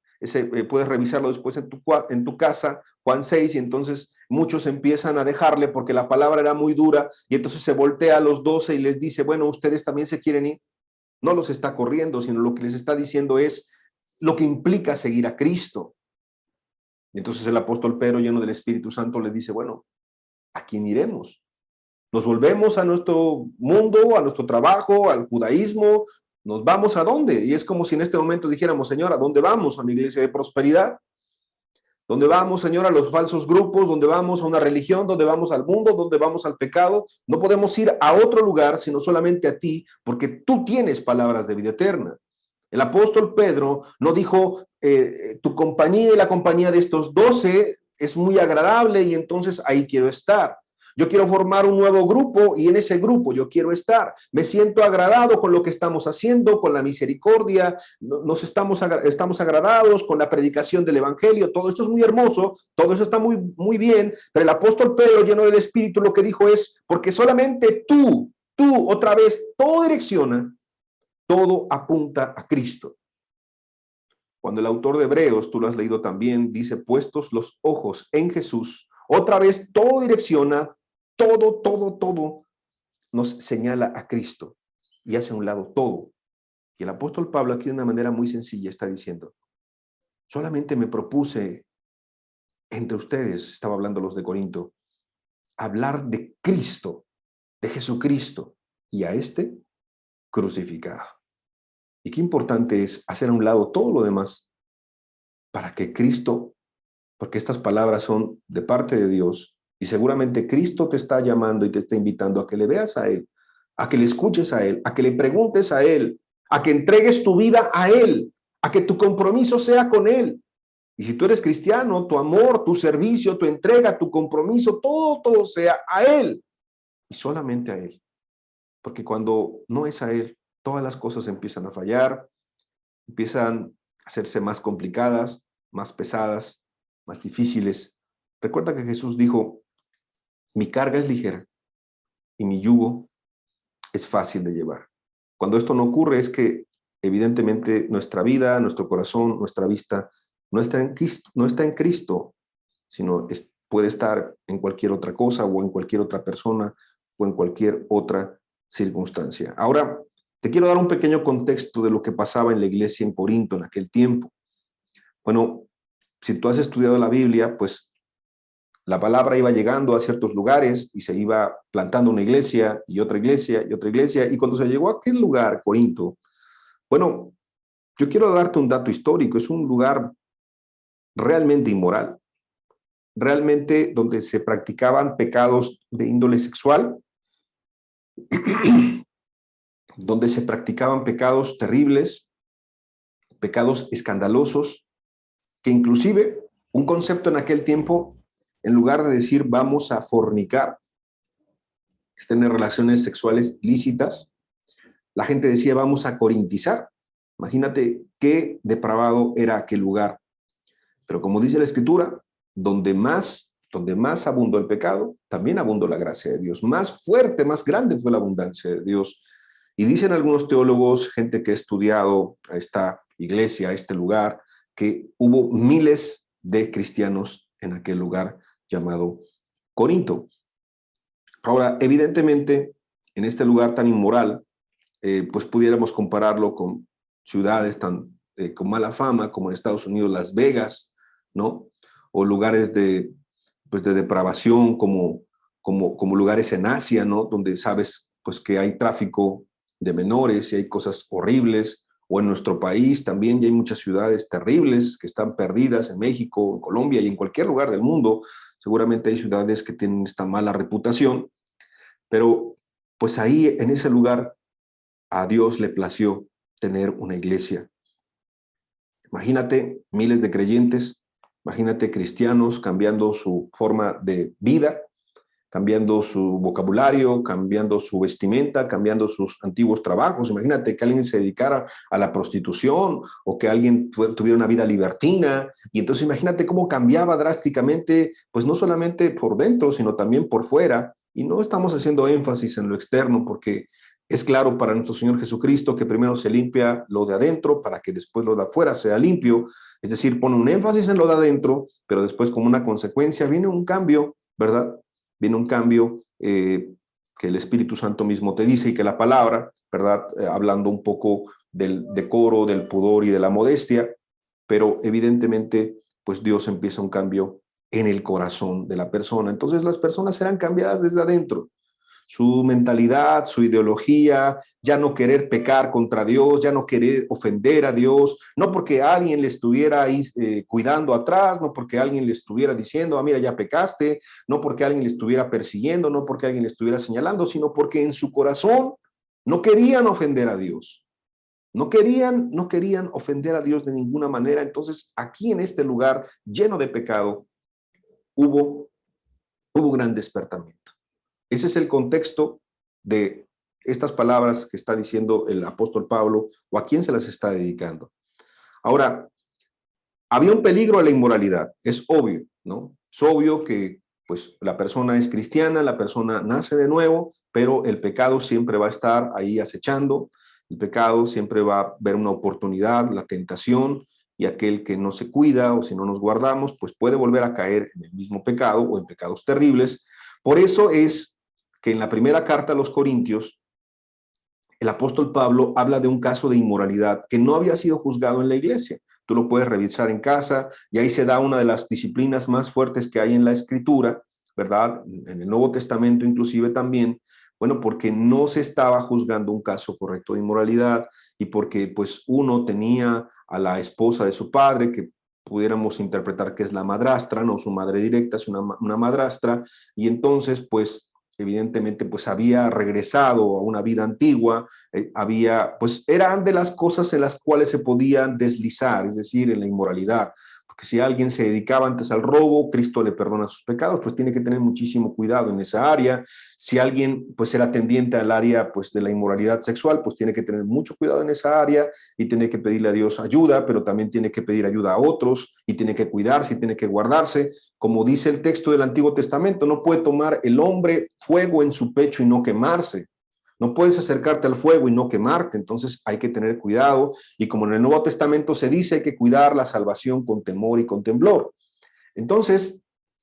puedes revisarlo después en tu casa, Juan 6, y entonces muchos empiezan a dejarle porque la palabra era muy dura, y entonces se voltea a los 12 y les dice, bueno, ustedes también se quieren ir. No los está corriendo, sino lo que les está diciendo es lo que implica seguir a Cristo. Y entonces el apóstol Pedro, lleno del Espíritu Santo, le dice, bueno, ¿a quién iremos? ¿Nos volvemos a nuestro mundo, a nuestro trabajo, al judaísmo? ¿Nos vamos a dónde? Y es como si en este momento dijéramos, Señor, ¿a dónde vamos? ¿A una iglesia de prosperidad? ¿Dónde vamos, Señor, a los falsos grupos? ¿Dónde vamos a una religión? ¿Dónde vamos al mundo? ¿Dónde vamos al pecado? No podemos ir a otro lugar, sino solamente a ti, porque tú tienes palabras de vida eterna. El apóstol Pedro no dijo, tu compañía y la compañía de estos 12 es muy agradable y entonces ahí quiero estar. Yo quiero formar un nuevo grupo y en ese grupo yo quiero estar. Me siento agradado con lo que estamos haciendo, con la misericordia, estamos agradados con la predicación del evangelio. Todo esto es muy hermoso, todo eso está muy, muy bien, pero el apóstol Pedro, lleno del Espíritu, lo que dijo es, porque solamente tú otra vez, todo direcciona, todo apunta a Cristo. Cuando el autor de Hebreos, tú lo has leído también, dice, puestos los ojos en Jesús, otra vez todo direcciona, todo nos señala a Cristo y hace a un lado todo. Y el apóstol Pablo aquí de una manera muy sencilla está diciendo, solamente me propuse entre ustedes, estaba hablando los de Corinto, hablar de Cristo, de Jesucristo y a este crucificado. Y qué importante es hacer a un lado todo lo demás para que Cristo, porque estas palabras son de parte de Dios, y seguramente Cristo te está llamando y te está invitando a que le veas a Él, a que le escuches a Él, a que le preguntes a Él, a que entregues tu vida a Él, a que tu compromiso sea con Él. Y si tú eres cristiano, tu amor, tu servicio, tu entrega, tu compromiso, todo sea a Él y solamente a Él. Porque cuando no es a Él, todas las cosas empiezan a fallar, empiezan a hacerse más complicadas, más pesadas, más difíciles. Recuerda que Jesús dijo, mi carga es ligera y mi yugo es fácil de llevar. Cuando esto no ocurre es que evidentemente nuestra vida, nuestro corazón, nuestra vista no está en Cristo, sino puede estar en cualquier otra cosa o en cualquier otra persona o en cualquier otra circunstancia. Ahora, te quiero dar un pequeño contexto de lo que pasaba en la iglesia en Corinto en aquel tiempo. Bueno, si tú has estudiado la Biblia, pues la palabra iba llegando a ciertos lugares y se iba plantando una iglesia y otra iglesia y otra iglesia. Y cuando se llegó a aquel lugar, Corinto, bueno, yo quiero darte un dato histórico. Es un lugar realmente inmoral. realmente donde se practicaban pecados de índole sexual, donde se practicaban pecados terribles, pecados escandalosos, que inclusive un concepto en aquel tiempo, en lugar de decir vamos a fornicar, tener relaciones sexuales lícitas, la gente decía vamos a corintizar. Imagínate qué depravado era aquel lugar. Pero como dice la Escritura, donde más abundó el pecado, también abundó la gracia de Dios. Más fuerte, más grande fue la abundancia de Dios. Y dicen algunos teólogos, gente que ha estudiado a esta iglesia, a este lugar, que hubo miles de cristianos en aquel lugar llamado Corinto. Ahora, evidentemente, en este lugar tan inmoral, pues pudiéramos compararlo con ciudades tan con mala fama como en Estados Unidos, Las Vegas, ¿no? O lugares pues de depravación como lugares en Asia, ¿no? Donde sabes pues que hay tráfico de menores y hay cosas horribles, o en nuestro país también ya hay muchas ciudades terribles que están perdidas en México, en Colombia y en cualquier lugar del mundo. Seguramente hay ciudades que tienen esta mala reputación, pero pues ahí en ese lugar a Dios le plació tener una iglesia. Imagínate miles de creyentes, imagínate cristianos cambiando su forma de vida, cambiando su vocabulario, cambiando su vestimenta, cambiando sus antiguos trabajos. Imagínate que alguien se dedicara a la prostitución o que alguien tuviera una vida libertina. Y entonces imagínate cómo cambiaba drásticamente, pues no solamente por dentro, sino también por fuera. Y no estamos haciendo énfasis en lo externo porque es claro para nuestro Señor Jesucristo que primero se limpia lo de adentro para que después lo de afuera sea limpio. Es decir, pone un énfasis en lo de adentro, pero después como una consecuencia viene un cambio, ¿verdad? Viene un cambio que el Espíritu Santo mismo te dice y que la palabra, ¿verdad? Hablando un poco del decoro, del pudor y de la modestia, pero evidentemente pues Dios empieza un cambio en el corazón de la persona. Entonces las personas serán cambiadas desde adentro. Su mentalidad, su ideología, ya no querer pecar contra Dios, ya no querer ofender a Dios, no porque alguien le estuviera ahí cuidando atrás, no porque alguien le estuviera diciendo, mira, ya pecaste, no porque alguien le estuviera persiguiendo, no porque alguien le estuviera señalando, sino porque en su corazón no querían ofender a Dios. No querían ofender a Dios de ninguna manera. Entonces, aquí en este lugar lleno de pecado, hubo gran despertamiento. Ese es el contexto de estas palabras que está diciendo el apóstol Pablo, o a quién se las está dedicando. Ahora, había un peligro a la inmoralidad, es obvio, ¿no? Es obvio que pues la persona es cristiana, la persona nace de nuevo, pero el pecado siempre va a estar ahí acechando, el pecado siempre va a ver una oportunidad, la tentación, y aquel que no se cuida o si no nos guardamos, pues puede volver a caer en el mismo pecado o en pecados terribles. Por eso es que en la primera carta a los Corintios, el apóstol Pablo habla de un caso de inmoralidad que no había sido juzgado en la iglesia. Tú lo puedes revisar en casa y ahí se da una de las disciplinas más fuertes que hay en la Escritura, ¿verdad? En el Nuevo Testamento inclusive también, bueno, porque no se estaba juzgando un caso correcto de inmoralidad y porque pues uno tenía a la esposa de su padre, que pudiéramos interpretar que es la madrastra, no su madre directa, es una madrastra, y entonces pues evidentemente pues había regresado a una vida antigua, pues eran de las cosas en las cuales se podían deslizar, es decir, en la inmoralidad. Porque si alguien se dedicaba antes al robo, Cristo le perdona sus pecados, pues tiene que tener muchísimo cuidado en esa área. Si alguien pues era tendiente al área pues de la inmoralidad sexual, pues tiene que tener mucho cuidado en esa área y tiene que pedirle a Dios ayuda, pero también tiene que pedir ayuda a otros y tiene que cuidarse y tiene que guardarse. Como dice el texto del Antiguo Testamento, no puede tomar el hombre fuego en su pecho y no quemarse. No puedes acercarte al fuego y no quemarte, entonces hay que tener cuidado. Y como en el Nuevo Testamento se dice, hay que cuidar la salvación con temor y con temblor. Entonces,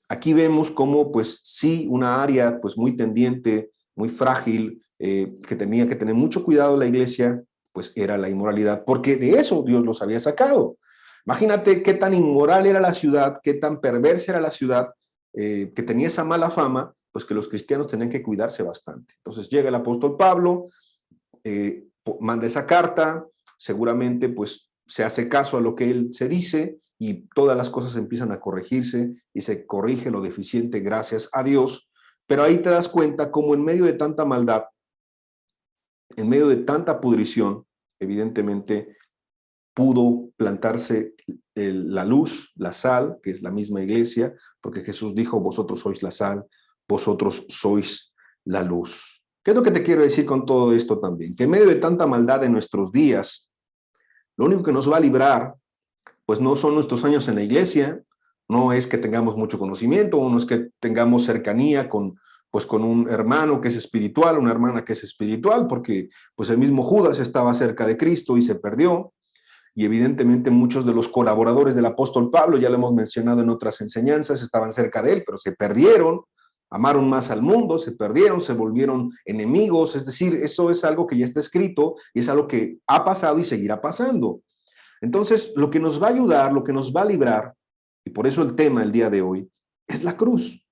aquí vemos cómo, pues sí, una área pues muy tendiente, muy frágil, que tenía que tener mucho cuidado la iglesia, pues era la inmoralidad, porque de eso Dios los había sacado. Imagínate qué tan inmoral era la ciudad, qué tan perversa era la ciudad, que tenía esa mala fama, pues que los cristianos tenían que cuidarse bastante. Entonces llega el apóstol Pablo, manda esa carta, seguramente pues se hace caso a lo que él se dice, y todas las cosas empiezan a corregirse y se corrige lo deficiente gracias a Dios. Pero ahí te das cuenta cómo en medio de tanta maldad, en medio de tanta pudrición, evidentemente pudo plantarse la luz, la sal, que es la misma iglesia, porque Jesús dijo, vosotros sois la sal, vosotros sois la luz. ¿Qué es lo que te quiero decir con todo esto también? Que en medio de tanta maldad en nuestros días, lo único que nos va a librar, pues no son nuestros años en la iglesia, no es que tengamos mucho conocimiento, o no es que tengamos cercanía pues con un hermano que es espiritual, una hermana que es espiritual, porque pues el mismo Judas estaba cerca de Cristo y se perdió. Y evidentemente muchos de los colaboradores del apóstol Pablo, ya lo hemos mencionado en otras enseñanzas, estaban cerca de él, pero se perdieron, amaron más al mundo, se perdieron, se volvieron enemigos. Es decir, eso es algo que ya está escrito y es algo que ha pasado y seguirá pasando. Entonces, lo que nos va a ayudar, lo que nos va a librar, y por eso el tema el día de hoy, es la cruz.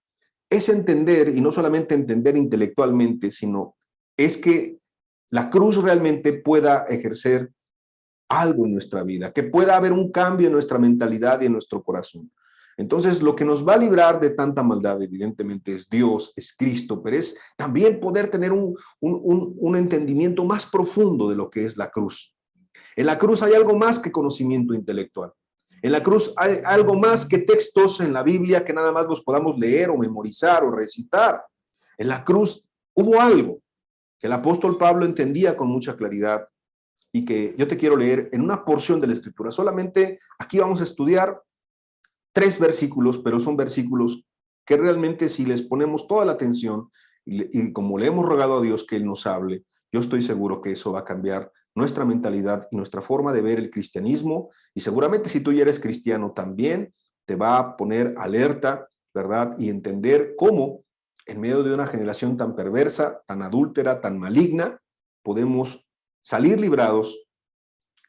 Es entender, y no solamente entender intelectualmente, sino es que la cruz realmente pueda ejercer algo en nuestra vida, que pueda haber un cambio en nuestra mentalidad y en nuestro corazón. Entonces, lo que nos va a librar de tanta maldad, evidentemente, es Dios, es Cristo, pero es también poder tener un entendimiento más profundo de lo que es la cruz. En la cruz hay algo más que conocimiento intelectual. En la cruz hay algo más que textos en la Biblia que nada más los podamos leer o memorizar o recitar. En la cruz hubo algo que el apóstol Pablo entendía con mucha claridad y que yo te quiero leer en una porción de la Escritura. Solamente aquí vamos a estudiar 3 versículos, pero son versículos que realmente si les ponemos toda la atención y como le hemos rogado a Dios que Él nos hable, yo estoy seguro que eso va a cambiar nuestra mentalidad y nuestra forma de ver el cristianismo, y seguramente si tú ya eres cristiano también te va a poner alerta, ¿verdad? Y entender cómo en medio de una generación tan perversa, tan adúltera, tan maligna, podemos salir librados,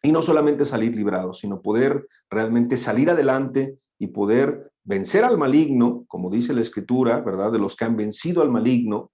y no solamente salir librados, sino poder realmente salir adelante y poder vencer al maligno, como dice la Escritura, ¿verdad? De los que han vencido al maligno.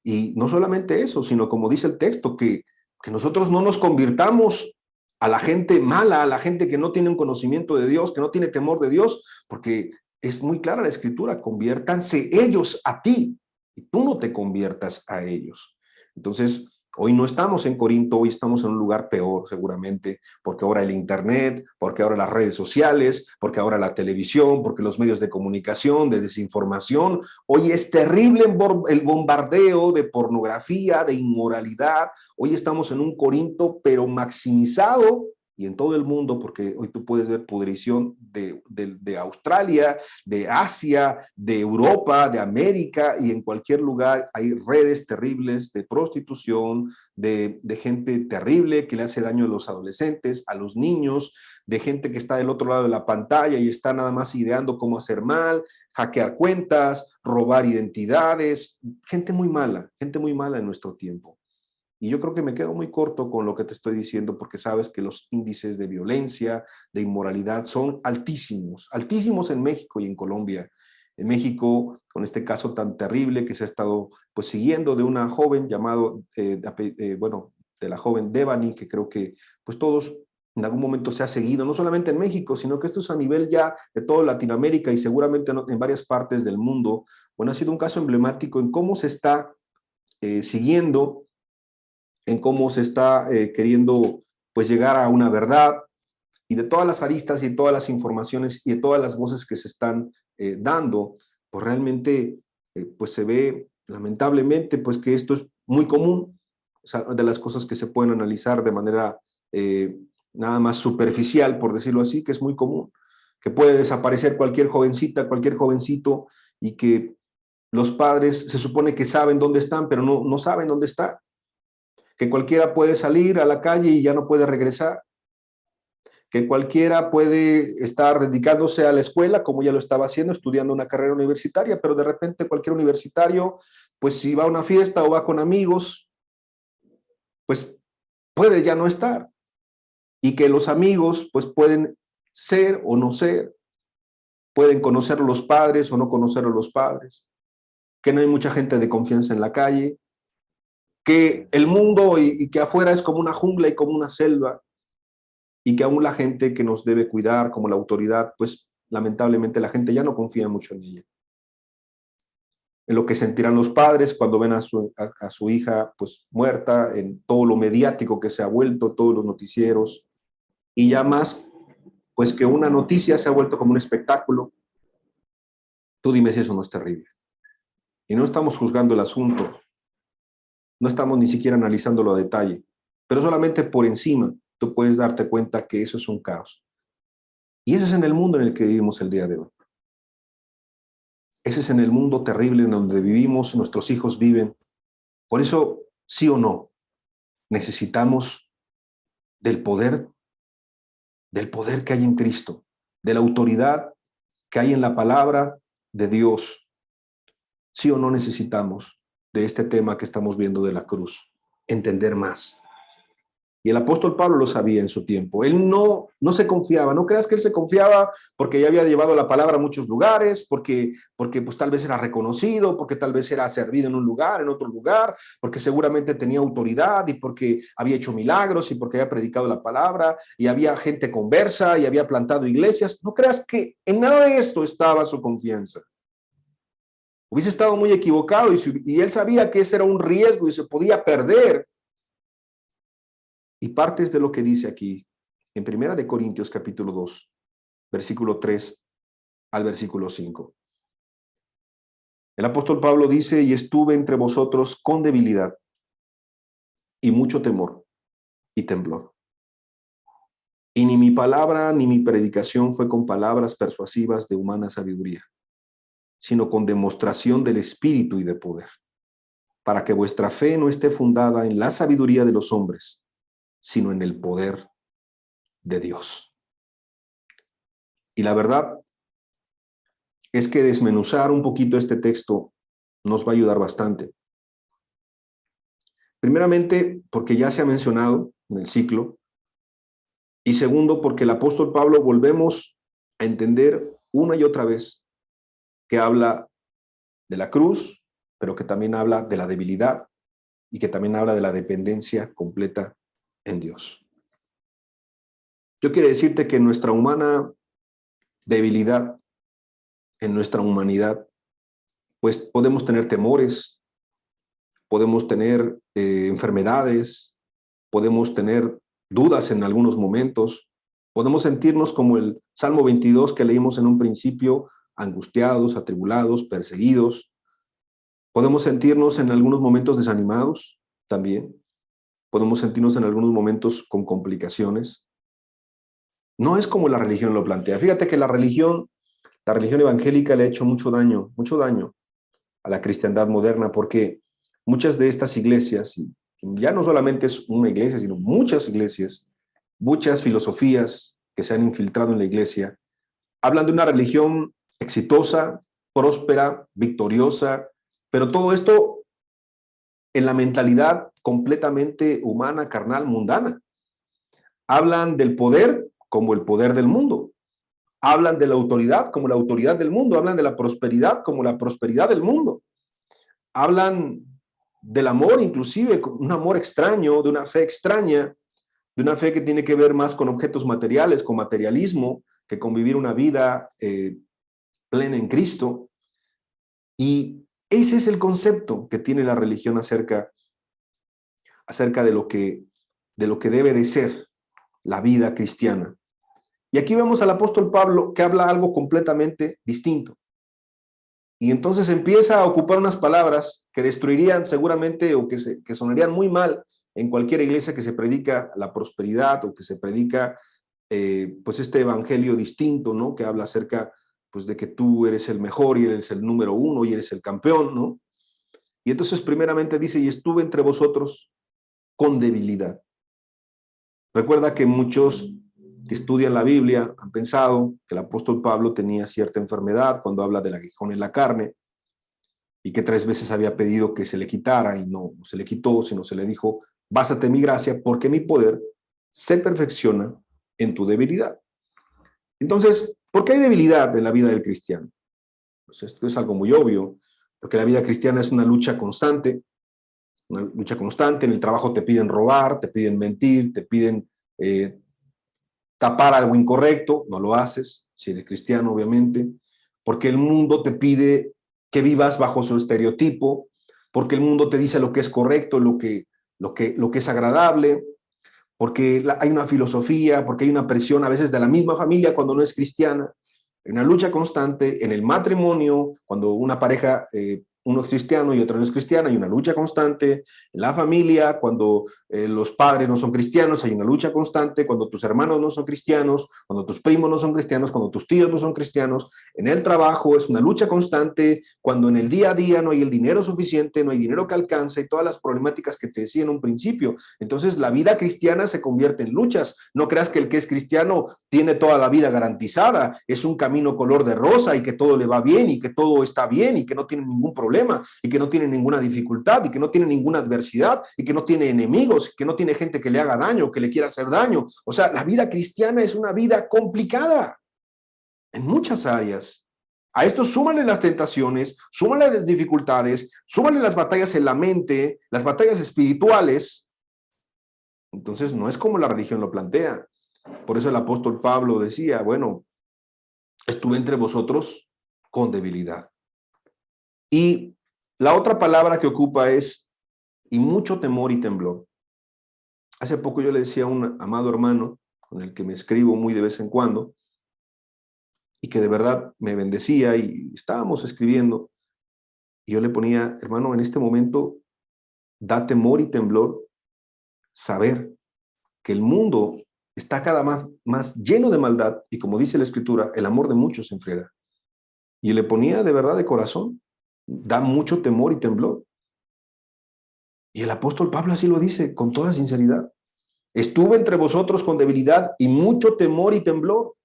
Y no solamente eso, sino como dice el texto, que nosotros no nos convirtamos a la gente mala, a la gente que no tiene un conocimiento de Dios, que no tiene temor de Dios, porque es muy clara la Escritura, conviértanse ellos a ti y tú no te conviertas a ellos. Entonces, hoy no estamos en Corinto, hoy estamos en un lugar peor seguramente, porque ahora el internet, porque ahora las redes sociales, porque ahora la televisión, porque los medios de comunicación, de desinformación. Hoy es terrible el bombardeo de pornografía, de inmoralidad. Hoy estamos en un Corinto, pero maximizado, y en todo el mundo, porque hoy tú puedes ver pudrición de Australia, de Asia, de Europa, de América, y en cualquier lugar hay redes terribles de prostitución, de gente terrible que le hace daño a los adolescentes, a los niños, de gente que está del otro lado de la pantalla y está nada más ideando cómo hacer mal, hackear cuentas, robar identidades, gente muy mala en nuestro tiempo. Y yo creo que me quedo muy corto con lo que te estoy diciendo, porque sabes que los índices de violencia, de inmoralidad son altísimos, altísimos en México y en Colombia. En México, con este caso tan terrible que se ha estado pues siguiendo de una joven llamado, de la joven Devani, que creo que pues todos en algún momento se ha seguido, no solamente en México, sino que esto es a nivel ya de toda Latinoamérica y seguramente en varias partes del mundo. Bueno, ha sido un caso emblemático en cómo se está siguiendo, en cómo se está queriendo pues llegar a una verdad, y de todas las aristas y de todas las informaciones y de todas las voces que se están dando, pues realmente pues se ve lamentablemente pues que esto es muy común. O sea, de las cosas que se pueden analizar de manera nada más superficial, por decirlo así, que es muy común, que puede desaparecer cualquier jovencita, cualquier jovencito, y que los padres se supone que saben dónde están, pero no saben dónde están. Que cualquiera puede salir a la calle y ya no puede regresar, que cualquiera puede estar dedicándose a la escuela, como ya lo estaba haciendo, estudiando una carrera universitaria, pero de repente cualquier universitario, pues si va a una fiesta o va con amigos, pues puede ya no estar, y que los amigos pues pueden ser o no ser, pueden conocer a los padres o no conocer a los padres, que no hay mucha gente de confianza en la calle, que el mundo y que afuera es como una jungla y como una selva, y que aún la gente que nos debe cuidar, como la autoridad, pues lamentablemente la gente ya no confía mucho en ella. En lo que sentirán los padres cuando ven a su hija pues muerta, en todo lo mediático que se ha vuelto, todos los noticieros, y ya más, pues que una noticia se ha vuelto como un espectáculo. Tú dime si eso no es terrible. Y no estamos juzgando el asunto, no estamos ni siquiera analizándolo a detalle, pero solamente por encima tú puedes darte cuenta que eso es un caos. Y ese es en el mundo en el que vivimos el día de hoy. Ese es en el mundo terrible en donde vivimos, nuestros hijos viven. Por eso, sí o no, necesitamos del poder que hay en Cristo, de la autoridad que hay en la palabra de Dios. Sí o no necesitamos de este tema que estamos viendo de la cruz, entender más. Y el apóstol Pablo lo sabía en su tiempo. Él no se confiaba. No creas que él se confiaba porque ya había llevado la palabra a muchos lugares, porque pues tal vez era reconocido, porque tal vez era servido en un lugar, en otro lugar, porque seguramente tenía autoridad y porque había hecho milagros y porque había predicado la palabra y había gente conversa y había plantado iglesias. No creas que en nada de esto estaba su confianza. Hubiese estado muy equivocado y él sabía que ese era un riesgo y se podía perder. Y partes de lo que dice aquí en 1 Corintios capítulo 2, versículo 3 al versículo 5. El apóstol Pablo dice, y estuve entre vosotros con debilidad y mucho temor y temblor. Y ni mi palabra ni mi predicación fue con palabras persuasivas de humana sabiduría, sino con demostración del Espíritu y de poder, para que vuestra fe no esté fundada en la sabiduría de los hombres, sino en el poder de Dios. Y la verdad es que desmenuzar un poquito este texto nos va a ayudar bastante. Primeramente, porque ya se ha mencionado en el ciclo, y segundo, porque el apóstol Pablo volvemos a entender una y otra vez que habla de la cruz, pero que también habla de la debilidad y que también habla de la dependencia completa en Dios. Yo quiero decirte que en nuestra humana debilidad, en nuestra humanidad, pues podemos tener temores, podemos tener enfermedades, podemos tener dudas en algunos momentos, podemos sentirnos como el Salmo 22 que leímos en un principio, angustiados, atribulados, perseguidos. Podemos sentirnos en algunos momentos desanimados también. Podemos sentirnos en algunos momentos con complicaciones. No es como la religión lo plantea. Fíjate que la religión evangélica le ha hecho mucho daño a la cristiandad moderna, porque muchas de estas iglesias, y ya no solamente es una iglesia, sino muchas iglesias, muchas filosofías que se han infiltrado en la iglesia, hablan de una religión exitosa, próspera, victoriosa, pero todo esto en la mentalidad completamente humana, carnal, mundana. Hablan del poder como el poder del mundo. Hablan de la autoridad como la autoridad del mundo. Hablan de la prosperidad como la prosperidad del mundo. Hablan del amor, inclusive, un amor extraño, de una fe extraña, de una fe que tiene que ver más con objetos materiales, con materialismo, que con vivir una vida plena en Cristo. Y ese es el concepto que tiene la religión acerca de lo que debe de ser la vida cristiana. Y aquí vemos al apóstol Pablo que habla algo completamente distinto. Y entonces empieza a ocupar unas palabras que destruirían seguramente o que sonarían muy mal en cualquier iglesia que se predica la prosperidad o que se predica pues este evangelio distinto, ¿no? Que habla acerca pues de que tú eres el mejor y eres el número uno y eres el campeón, ¿no? Y entonces primeramente dice, y estuve entre vosotros con debilidad. Recuerda que muchos que estudian la Biblia han pensado que el apóstol Pablo tenía cierta enfermedad cuando habla del aguijón en la carne y que 3 veces había pedido que se le quitara y no se le quitó, sino se le dijo, bástate mi gracia porque mi poder se perfecciona en tu debilidad. Entonces, ¿por qué hay debilidad en la vida del cristiano? Pues esto es algo muy obvio, porque la vida cristiana es una lucha constante. En el trabajo te piden robar, te piden mentir, te piden tapar algo incorrecto, no lo haces, si eres cristiano, obviamente, porque el mundo te pide que vivas bajo su estereotipo, porque el mundo te dice lo que es correcto, lo que es agradable, porque hay una filosofía, porque hay una presión a veces de la misma familia cuando no es cristiana, una lucha constante en el matrimonio, cuando una pareja, uno es cristiano y otro no es cristiana, hay una lucha constante, en la familia, cuando los padres no son cristianos, hay una lucha constante, cuando tus hermanos no son cristianos, cuando tus primos no son cristianos, cuando tus tíos no son cristianos, en el trabajo es una lucha constante, cuando en el día a día no hay el dinero suficiente, no hay dinero que alcance, y todas las problemáticas que te decía en un principio. Entonces la vida cristiana se convierte en luchas. No creas que el que es cristiano tiene toda la vida garantizada, es un camino color de rosa y que todo le va bien y que todo está bien y que no tiene ningún problema y que no tiene ninguna dificultad y que no tiene ninguna adversidad y que no tiene enemigos, que no tiene gente que le haga daño, que le quiera hacer daño. O sea, la vida cristiana es una vida complicada en muchas áreas. A esto súmale las tentaciones, súmale las dificultades, súmale las batallas en la mente, las batallas espirituales. Entonces no es como la religión lo plantea. Por eso el apóstol Pablo decía, bueno, estuve entre vosotros con debilidad. Y la otra palabra que ocupa es, y mucho temor y temblor. Hace poco yo le decía a un amado hermano, con el que me escribo muy de vez en cuando, y que de verdad me bendecía, y estábamos escribiendo, y yo le ponía, hermano, en este momento da temor y temblor saber que el mundo está cada más lleno de maldad, y como dice la Escritura, el amor de muchos se enfriará. Y le ponía de verdad de corazón, da mucho temor y temblor. Y el apóstol Pablo así lo dice, con toda sinceridad. Estuve entre vosotros con debilidad y mucho temor y temblor.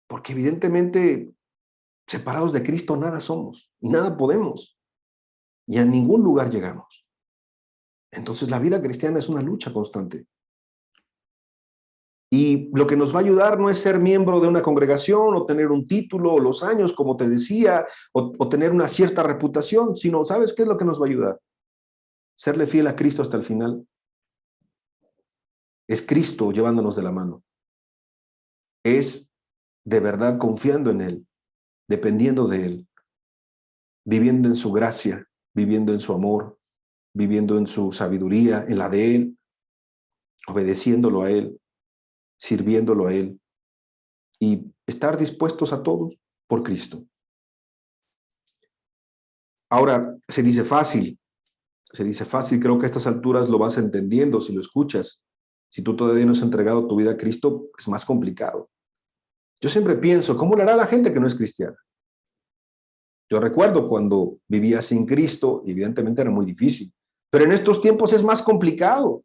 Porque evidentemente, separados de Cristo, nada somos y nada podemos. Y a ningún lugar llegamos. Entonces la vida cristiana es una lucha constante. Y lo que nos va a ayudar no es ser miembro de una congregación o tener un título o los años, como te decía, o tener una cierta reputación, sino, ¿sabes qué es lo que nos va a ayudar? Serle fiel a Cristo hasta el final. Es Cristo llevándonos de la mano. Es de verdad confiando en Él, dependiendo de Él, viviendo en su gracia, viviendo en su amor, viviendo en su sabiduría, en la de Él, obedeciéndolo a Él, sirviéndolo a Él y estar dispuestos a todos por Cristo. Ahora, se dice fácil, creo que a estas alturas lo vas entendiendo si lo escuchas. Si tú todavía no has entregado tu vida a Cristo, es más complicado. Yo siempre pienso, ¿cómo le hará la gente que no es cristiana? Yo recuerdo cuando vivía sin Cristo, y evidentemente era muy difícil, pero en estos tiempos es más complicado.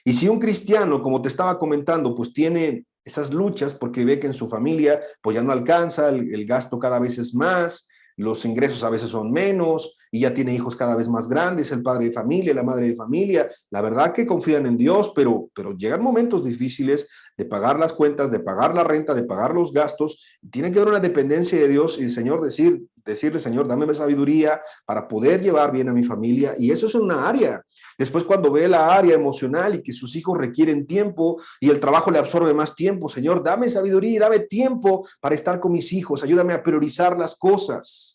Y si un cristiano, como te estaba comentando, pues tiene esas luchas porque ve que en su familia pues ya no alcanza, el gasto cada vez es más, los ingresos a veces son menos y ya tiene hijos cada vez más grandes, el padre de familia, la madre de familia, la verdad que confían en Dios, pero llegan momentos difíciles de pagar las cuentas, de pagar la renta, de pagar los gastos, y tiene que haber una dependencia de Dios y el Señor decirle, Señor, dame sabiduría para poder llevar bien a mi familia, y eso es una área. Después cuando ve la área emocional y que sus hijos requieren tiempo y el trabajo le absorbe más tiempo, Señor, dame sabiduría y dame tiempo para estar con mis hijos, ayúdame a priorizar las cosas.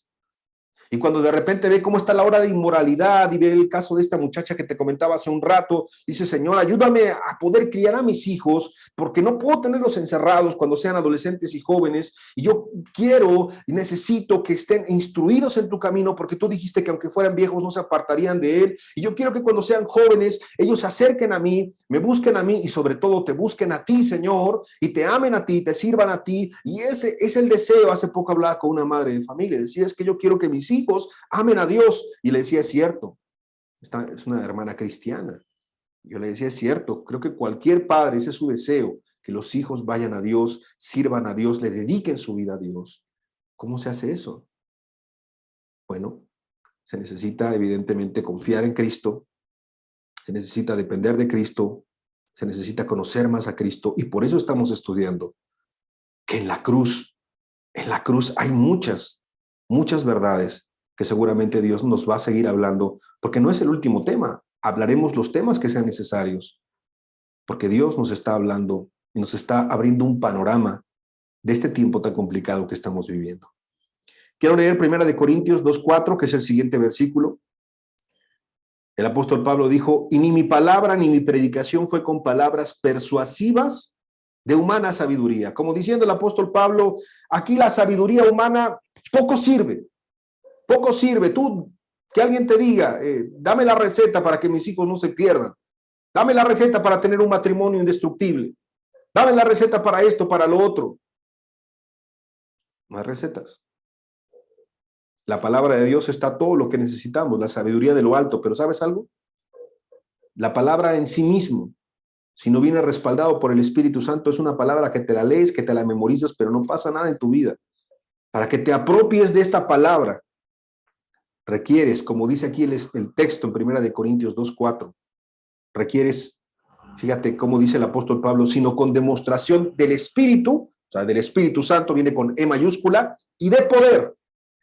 Y cuando de repente ve cómo está la hora de inmoralidad y ve el caso de esta muchacha que te comentaba hace un rato, dice, Señor, ayúdame a poder criar a mis hijos, porque no puedo tenerlos encerrados cuando sean adolescentes y jóvenes, y yo quiero y necesito que estén instruidos en tu camino, porque tú dijiste que aunque fueran viejos no se apartarían de él, y yo quiero que cuando sean jóvenes ellos se acerquen a mí, me busquen a mí y sobre todo te busquen a ti, Señor, y te amen a ti, te sirvan a ti, y ese es el deseo. Hace poco hablaba con una madre de familia, decía, es que yo quiero que mis hijos amen a Dios, y le decía, es cierto, esta es una hermana cristiana, yo le decía, es cierto, creo que cualquier padre, ese es su deseo, que los hijos vayan a Dios, sirvan a Dios, le dediquen su vida a Dios. ¿Cómo se hace eso? Bueno, se necesita evidentemente confiar en Cristo, se necesita depender de Cristo, se necesita conocer más a Cristo, y por eso estamos estudiando que en la cruz hay muchas verdades que seguramente Dios nos va a seguir hablando, porque no es el último tema, hablaremos los temas que sean necesarios, porque Dios nos está hablando y nos está abriendo un panorama de este tiempo tan complicado que estamos viviendo. Quiero leer 1 Corintios 2:4, que es el siguiente versículo. El apóstol Pablo dijo, y ni mi palabra ni mi predicación fue con palabras persuasivas de humana sabiduría. Como diciendo el apóstol Pablo, aquí la sabiduría humana poco sirve. Poco sirve. Tú, que alguien te diga, dame la receta para que mis hijos no se pierdan. Dame la receta para tener un matrimonio indestructible. Dame la receta para esto, para lo otro. No hay recetas. La palabra de Dios está todo lo que necesitamos, la sabiduría de lo alto. Pero ¿sabes algo? La palabra en sí mismo, si no viene respaldado por el Espíritu Santo, es una palabra que te la lees, que te la memorizas, pero no pasa nada en tu vida. Para que te apropies de esta palabra, requieres, como dice aquí el texto en 1 Corintios 2:4, requieres, fíjate cómo dice el apóstol Pablo, sino con demostración del Espíritu, o sea, del Espíritu Santo, viene con E mayúscula, y de poder.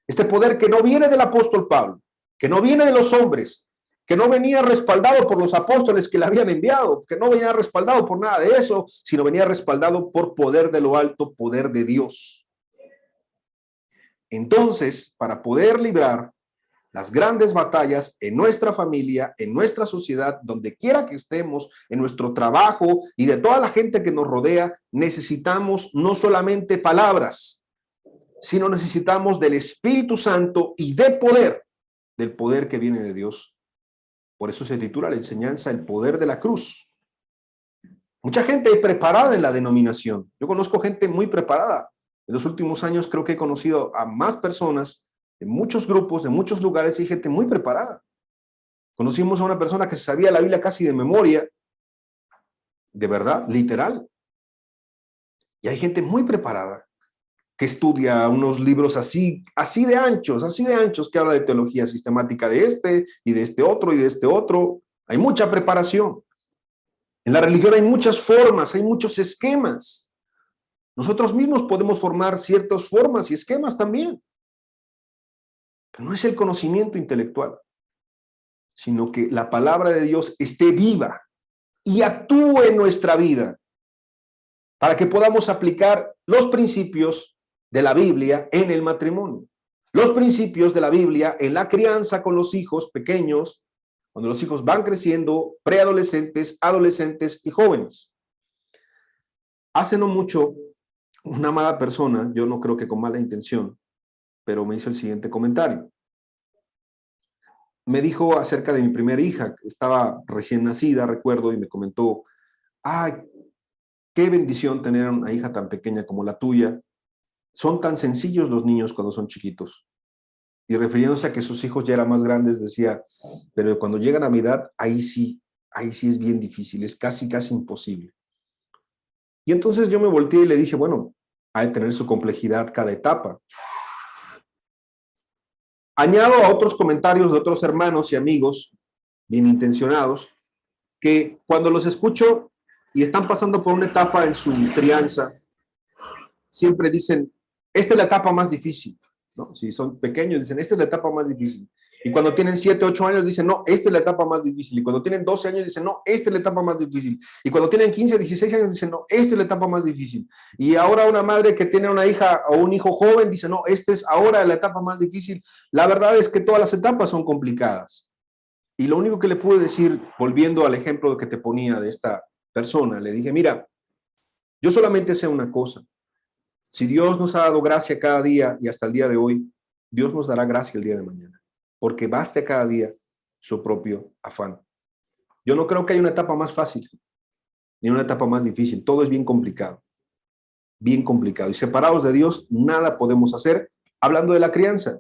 Este poder que no viene del apóstol Pablo, que no viene de los hombres, que no venía respaldado por los apóstoles que le habían enviado, que no venía respaldado por nada de eso, sino venía respaldado por poder de lo alto, poder de Dios. Entonces, para poder librar las grandes batallas en nuestra familia, en nuestra sociedad, donde quiera que estemos, en nuestro trabajo y de toda la gente que nos rodea, necesitamos no solamente palabras, sino necesitamos del Espíritu Santo y de poder, del poder que viene de Dios. Por eso se titula la enseñanza El poder de la cruz. Mucha gente preparada en la denominación. Yo conozco gente muy preparada. En los últimos años creo que he conocido a más personas de muchos grupos, de muchos lugares, y gente muy preparada. Conocimos a una persona que sabía la Biblia casi de memoria, de verdad, literal. Y hay gente muy preparada que estudia unos libros así de anchos, que habla de teología sistemática de este y de este otro y de este otro. Hay mucha preparación. En la religión hay muchas formas, hay muchos esquemas. Nosotros mismos podemos formar ciertas formas y esquemas también. Pero no es el conocimiento intelectual, sino que la palabra de Dios esté viva y actúe en nuestra vida para que podamos aplicar los principios de la Biblia en el matrimonio, los principios de la Biblia en la crianza con los hijos pequeños, cuando los hijos van creciendo, preadolescentes, adolescentes y jóvenes. Hace no mucho, una amada persona, yo no creo que con mala intención, pero me hizo el siguiente comentario. Me dijo acerca de mi primera hija, que estaba recién nacida, recuerdo, y me comentó, ay, qué bendición tener una hija tan pequeña como la tuya. Son tan sencillos los niños cuando son chiquitos. Y refiriéndose a que sus hijos ya eran más grandes, decía, pero cuando llegan a mi edad, ahí sí es bien difícil, es casi imposible. Y entonces yo me volteé y le dije, bueno, ha de tener su complejidad cada etapa. Añado a otros comentarios de otros hermanos y amigos bien intencionados, que cuando los escucho y están pasando por una etapa en su crianza, siempre dicen, esta es la etapa más difícil, ¿no? Si son pequeños, dicen, esta es la etapa más difícil. Y cuando tienen 7, 8 años, dicen, no, esta es la etapa más difícil. Y cuando tienen 12 años, dicen, no, esta es la etapa más difícil. Y cuando tienen 15, 16 años, dicen, no, esta es la etapa más difícil. Y ahora una madre que tiene una hija o un hijo joven dice, no, esta es ahora la etapa más difícil. La verdad es que todas las etapas son complicadas. Y lo único que le pude decir, volviendo al ejemplo que te ponía de esta persona, le dije, mira, yo solamente sé una cosa. Si Dios nos ha dado gracia cada día y hasta el día de hoy, Dios nos dará gracia el día de mañana, porque baste cada día su propio afán. Yo no creo que haya una etapa más fácil, ni una etapa más difícil. Todo es bien complicado. Y separados de Dios, nada podemos hacer. Hablando de la crianza,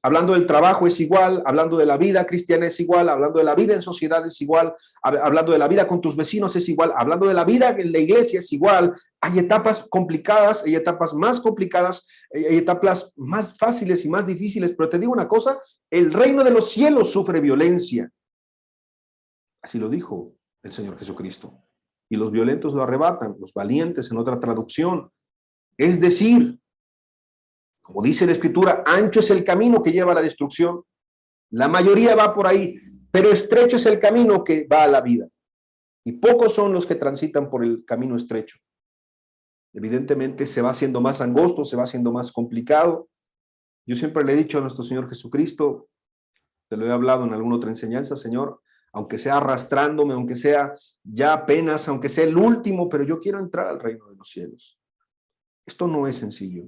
hablando del trabajo es igual, hablando de la vida cristiana es igual, hablando de la vida en sociedad es igual, hablando de la vida con tus vecinos es igual, hablando de la vida en la iglesia es igual. Hay etapas complicadas, hay etapas más complicadas, hay etapas más fáciles y más difíciles, pero te digo una cosa, el reino de los cielos sufre violencia. Así lo dijo el Señor Jesucristo. Y los violentos lo arrebatan, los valientes en otra traducción. Es decir, como dice la Escritura, ancho es el camino que lleva a la destrucción. La mayoría va por ahí, pero estrecho es el camino que va a la vida. Y pocos son los que transitan por el camino estrecho. Evidentemente se va haciendo más angosto, se va haciendo más complicado. Yo siempre le he dicho a nuestro Señor Jesucristo, te lo he hablado en alguna otra enseñanza, Señor, aunque sea arrastrándome, aunque sea ya apenas, aunque sea el último, pero yo quiero entrar al reino de los cielos. Esto no es sencillo.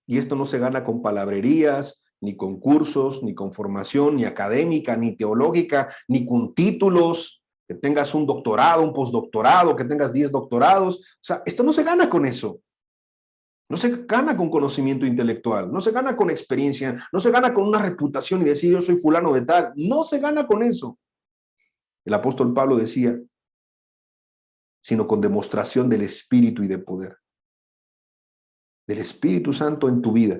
Y esto no se gana con palabrerías, ni con cursos, ni con formación, ni académica, ni teológica, ni con títulos, que tengas un doctorado, un postdoctorado, que tengas 10 doctorados. O sea, esto no se gana con eso. No se gana con conocimiento intelectual, no se gana con experiencia, no se gana con una reputación y decir yo soy fulano de tal. No se gana con eso. El apóstol Pablo decía, sino con demostración del Espíritu y de poder. Del Espíritu Santo en tu vida.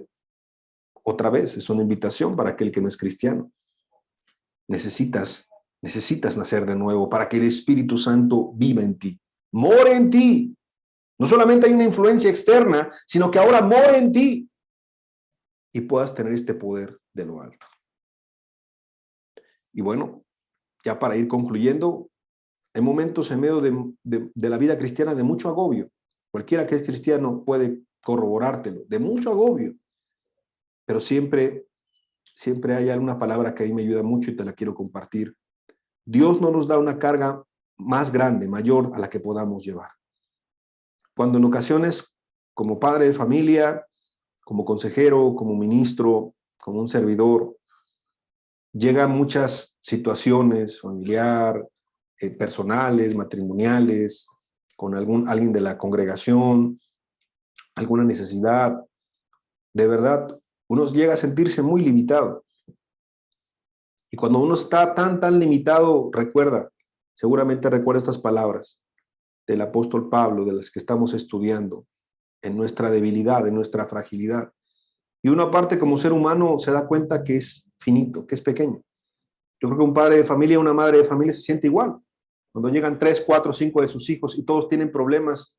Otra vez, es una invitación para aquel que no es cristiano. Necesitas nacer de nuevo para que el Espíritu Santo viva en ti, more en ti. No solamente hay una influencia externa, sino que ahora more en ti y puedas tener este poder de lo alto. Y bueno, ya para ir concluyendo, hay momentos en medio de la vida cristiana de mucho agobio. Cualquiera que es cristiano puede corroborártelo, de mucho agobio. Pero siempre hay alguna palabra que a mí me ayuda mucho y te la quiero compartir. Dios no nos da una carga más grande, mayor a la que podamos llevar. Cuando en ocasiones, como padre de familia, como consejero, como ministro, como un servidor, llegan muchas situaciones familiar, personales, matrimoniales, con alguien de la congregación, alguna necesidad, de verdad, uno llega a sentirse muy limitado. Y cuando uno está tan limitado, seguramente recuerda estas palabras del apóstol Pablo, de las que estamos estudiando, en nuestra debilidad, en nuestra fragilidad. Y uno aparte como ser humano se da cuenta que es finito, que es pequeño. Yo creo que un padre de familia, una madre de familia se siente igual. Cuando llegan 3, 4, 5 de sus hijos y todos tienen problemas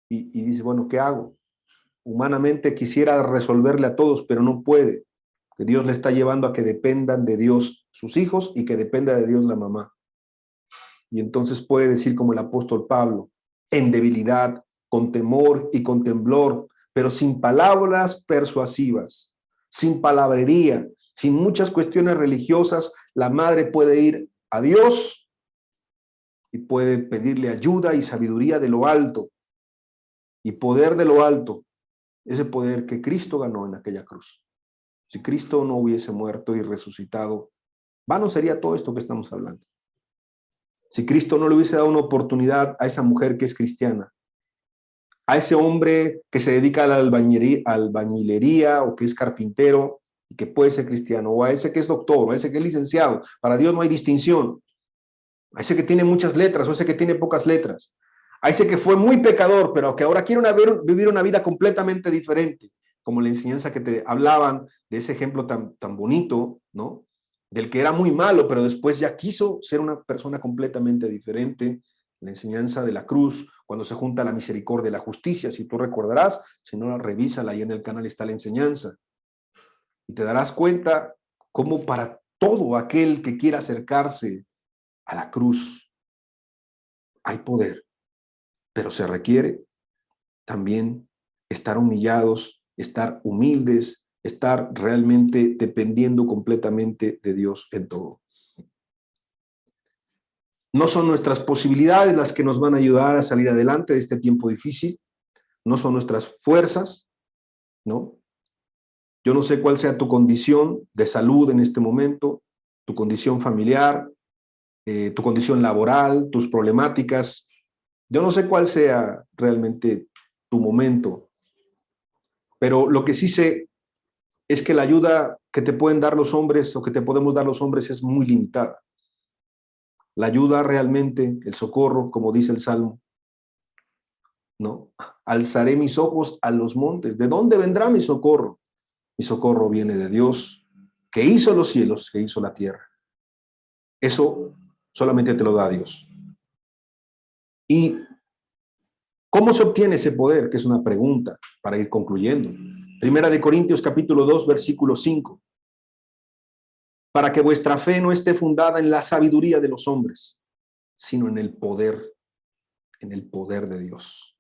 y dice, bueno, ¿qué hago? Humanamente quisiera resolverle a todos, pero no puede. Que Dios le está llevando a que dependan de Dios sus hijos y que dependa de Dios la mamá. Y entonces puede decir como el apóstol Pablo, en debilidad, con temor y con temblor, pero sin palabras persuasivas, sin palabrería, sin muchas cuestiones religiosas, la madre puede ir a Dios y puede pedirle ayuda y sabiduría de lo alto y poder de lo alto, ese poder que Cristo ganó en aquella cruz. Si Cristo no hubiese muerto y resucitado, vano sería todo esto que estamos hablando. Si Cristo no le hubiese dado una oportunidad a esa mujer que es cristiana, a ese hombre que se dedica a la albañilería o que es carpintero y que puede ser cristiano, o a ese que es doctor, o a ese que es licenciado, para Dios no hay distinción. A ese que tiene muchas letras, o ese que tiene pocas letras. A ese que fue muy pecador, pero que ahora quiere vivir una vida completamente diferente, como la enseñanza que te hablaban de ese ejemplo tan bonito, ¿no? Del que era muy malo, pero después ya quiso ser una persona completamente diferente. La enseñanza de la cruz, cuando se junta la misericordia y la justicia, si tú recordarás, si no, revísala, ahí en el canal está la enseñanza. Y te darás cuenta cómo para todo aquel que quiera acercarse a la cruz hay poder, pero se requiere también estar humillados, estar humildes, estar realmente dependiendo completamente de Dios en todo. No son nuestras posibilidades las que nos van a ayudar a salir adelante de este tiempo difícil, no son nuestras fuerzas, ¿no? Yo no sé cuál sea tu condición de salud en este momento, tu condición familiar, tu condición laboral, tus problemáticas. Yo no sé cuál sea realmente tu momento, pero lo que sí sé es que la ayuda que te pueden dar los hombres o que te podemos dar los hombres es muy limitada. La ayuda realmente, el socorro, como dice el Salmo, ¿no? Alzaré mis ojos a los montes. ¿De dónde vendrá mi socorro? Mi socorro viene de Dios, que hizo los cielos, que hizo la tierra. Eso solamente te lo da Dios. ¿Y cómo se obtiene ese poder? Que es una pregunta para ir concluyendo. Primera de Corintios capítulo 2, versículo 5. Para que vuestra fe no esté fundada en la sabiduría de los hombres, sino en el poder de Dios.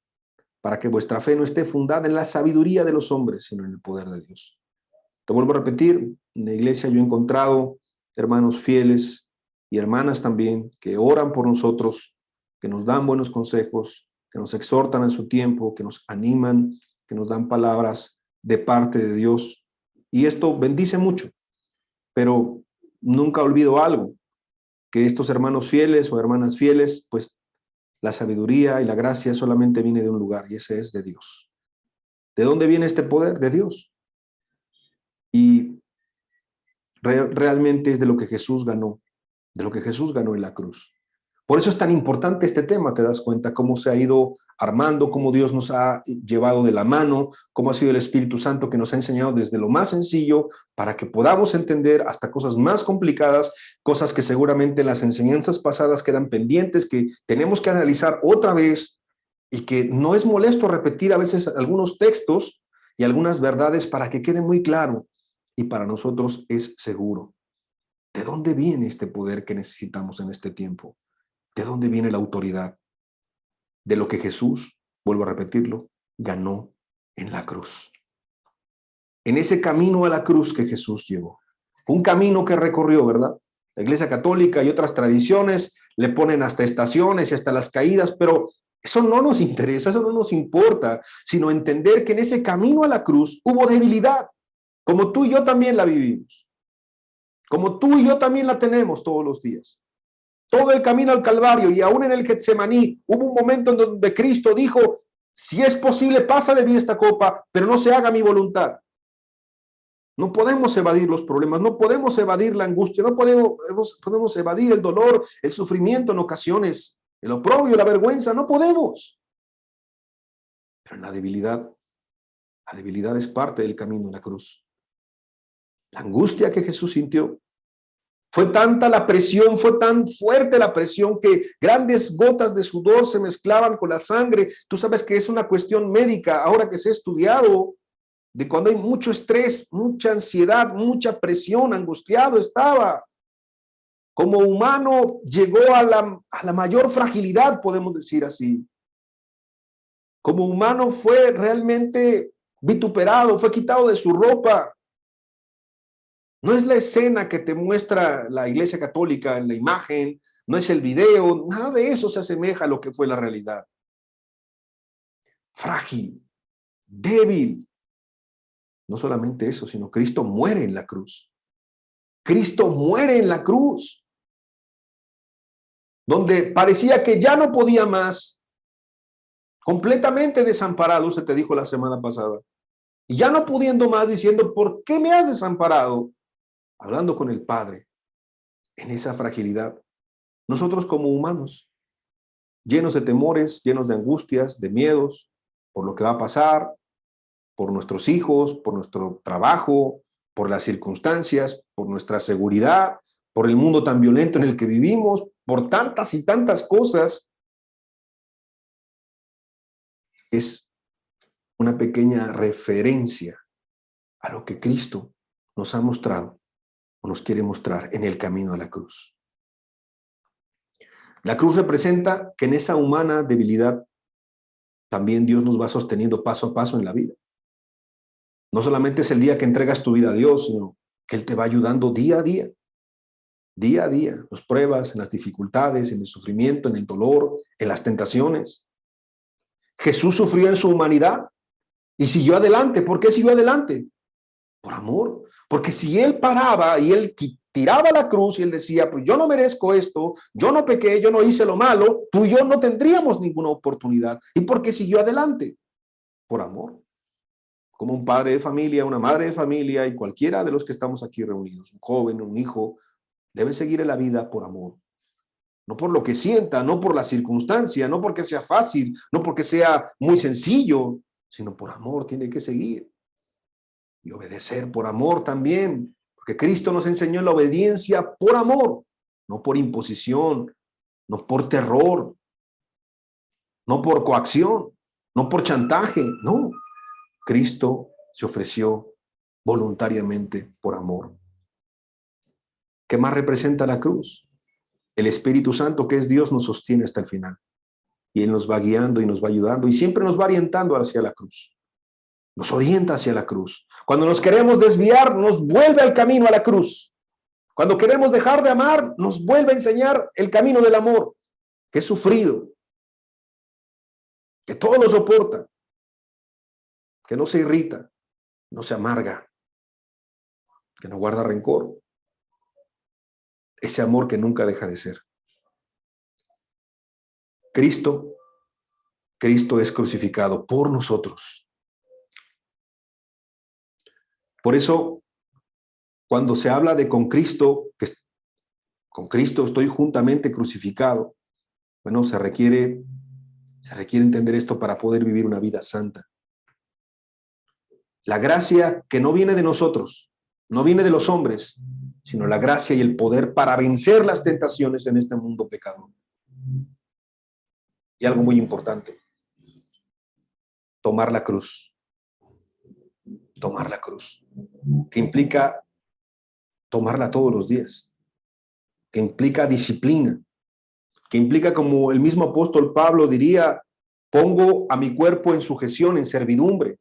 para que vuestra fe no esté fundada en la sabiduría de los hombres, sino en el poder de Dios. Te vuelvo a repetir, en la iglesia yo he encontrado hermanos fieles y hermanas también que oran por nosotros, que nos dan buenos consejos, que nos exhortan en su tiempo, que nos animan, que nos dan palabras de parte de Dios. Y esto bendice mucho, pero nunca olvido algo, que estos hermanos fieles o hermanas fieles, pues la sabiduría y la gracia solamente viene de un lugar, y ese es de Dios. ¿De dónde viene este poder? De Dios. Y realmente es de lo que Jesús ganó, en la cruz. Por eso es tan importante este tema, te das cuenta cómo se ha ido armando, cómo Dios nos ha llevado de la mano, cómo ha sido el Espíritu Santo que nos ha enseñado desde lo más sencillo para que podamos entender hasta cosas más complicadas, cosas que seguramente en las enseñanzas pasadas quedan pendientes, que tenemos que analizar otra vez y que no es molesto repetir a veces algunos textos y algunas verdades para que quede muy claro y para nosotros es seguro. ¿De dónde viene este poder que necesitamos en este tiempo? ¿De dónde viene la autoridad? De lo que Jesús, vuelvo a repetirlo, ganó en la cruz. En ese camino a la cruz que Jesús llevó. Fue un camino que recorrió, ¿verdad? La Iglesia Católica y otras tradiciones le ponen hasta estaciones y hasta las caídas, pero eso no nos interesa, eso no nos importa, sino entender que en ese camino a la cruz hubo debilidad, como tú y yo también la vivimos, como tú y yo también la tenemos todos los días. Todo el camino al Calvario y aún en el Getsemaní hubo un momento en donde Cristo dijo, si es posible, pasa de mí esta copa, pero no se haga mi voluntad. No podemos evadir los problemas, no podemos evadir la angustia, no podemos evadir el dolor, el sufrimiento en ocasiones, el oprobio, la vergüenza, no podemos. Pero en la debilidad es parte del camino de la cruz. La angustia que Jesús sintió, fue tanta la presión, fue tan fuerte la presión que grandes gotas de sudor se mezclaban con la sangre. Tú sabes que es una cuestión médica, ahora que se ha estudiado, de cuando hay mucho estrés, mucha ansiedad, mucha presión, angustiado estaba. Como humano llegó a la mayor fragilidad, podemos decir así. Como humano fue realmente vituperado, fue quitado de su ropa. No es la escena que te muestra la Iglesia Católica en la imagen, no es el video, nada de eso se asemeja a lo que fue la realidad. Frágil, débil. No solamente eso, sino Cristo muere en la cruz. Cristo muere en la cruz. Donde parecía que ya no podía más. Completamente desamparado, se te dijo la semana pasada. Y ya no pudiendo más, diciendo, ¿por qué me has desamparado? Hablando con el Padre, en esa fragilidad. Nosotros como humanos, llenos de temores, llenos de angustias, de miedos, por lo que va a pasar, por nuestros hijos, por nuestro trabajo, por las circunstancias, por nuestra seguridad, por el mundo tan violento en el que vivimos, por tantas y tantas cosas. Es una pequeña referencia a lo que Cristo nos ha mostrado o nos quiere mostrar en el camino a la cruz. La cruz representa que en esa humana debilidad también Dios nos va sosteniendo paso a paso en la vida. No solamente es el día que entregas tu vida a Dios, sino que Él te va ayudando día a día, en las pruebas, en las dificultades, en el sufrimiento, en el dolor, en las tentaciones. Jesús sufrió en su humanidad y siguió adelante. ¿Por qué siguió adelante? Por amor. Porque si Él paraba y Él tiraba la cruz y Él decía, pues yo no merezco esto, yo no pequé, yo no hice lo malo, tú y yo no tendríamos ninguna oportunidad. ¿Y por qué siguió adelante? Por amor. Como un padre de familia, una madre de familia y cualquiera de los que estamos aquí reunidos, un joven, un hijo, debe seguir en la vida por amor. No por lo que sienta, no por la circunstancia, no porque sea fácil, no porque sea muy sencillo, sino por amor tiene que seguir. Y obedecer por amor también, porque Cristo nos enseñó la obediencia por amor, no por imposición, no por terror, no por coacción, no por chantaje, no. Cristo se ofreció voluntariamente por amor. ¿Qué más representa la cruz? El Espíritu Santo, que es Dios, nos sostiene hasta el final. Y Él nos va guiando y nos va ayudando y siempre nos va orientando hacia la cruz. Nos orienta hacia la cruz. Cuando nos queremos desviar, nos vuelve al camino a la cruz. Cuando queremos dejar de amar, nos vuelve a enseñar el camino del amor, que es sufrido, que todo lo soporta, que no se irrita, no se amarga, que no guarda rencor. Ese amor que nunca deja de ser. Cristo es crucificado por nosotros. Por eso, cuando se habla de con Cristo, que con Cristo estoy juntamente crucificado, bueno, se requiere entender esto para poder vivir una vida santa. La gracia que no viene de nosotros, no viene de los hombres, sino la gracia y el poder para vencer las tentaciones en este mundo pecador. Y algo muy importante, tomar la cruz. Tomar la cruz, que implica tomarla todos los días, que implica disciplina, que implica, como el mismo apóstol Pablo diría, pongo a mi cuerpo en sujeción, en servidumbre.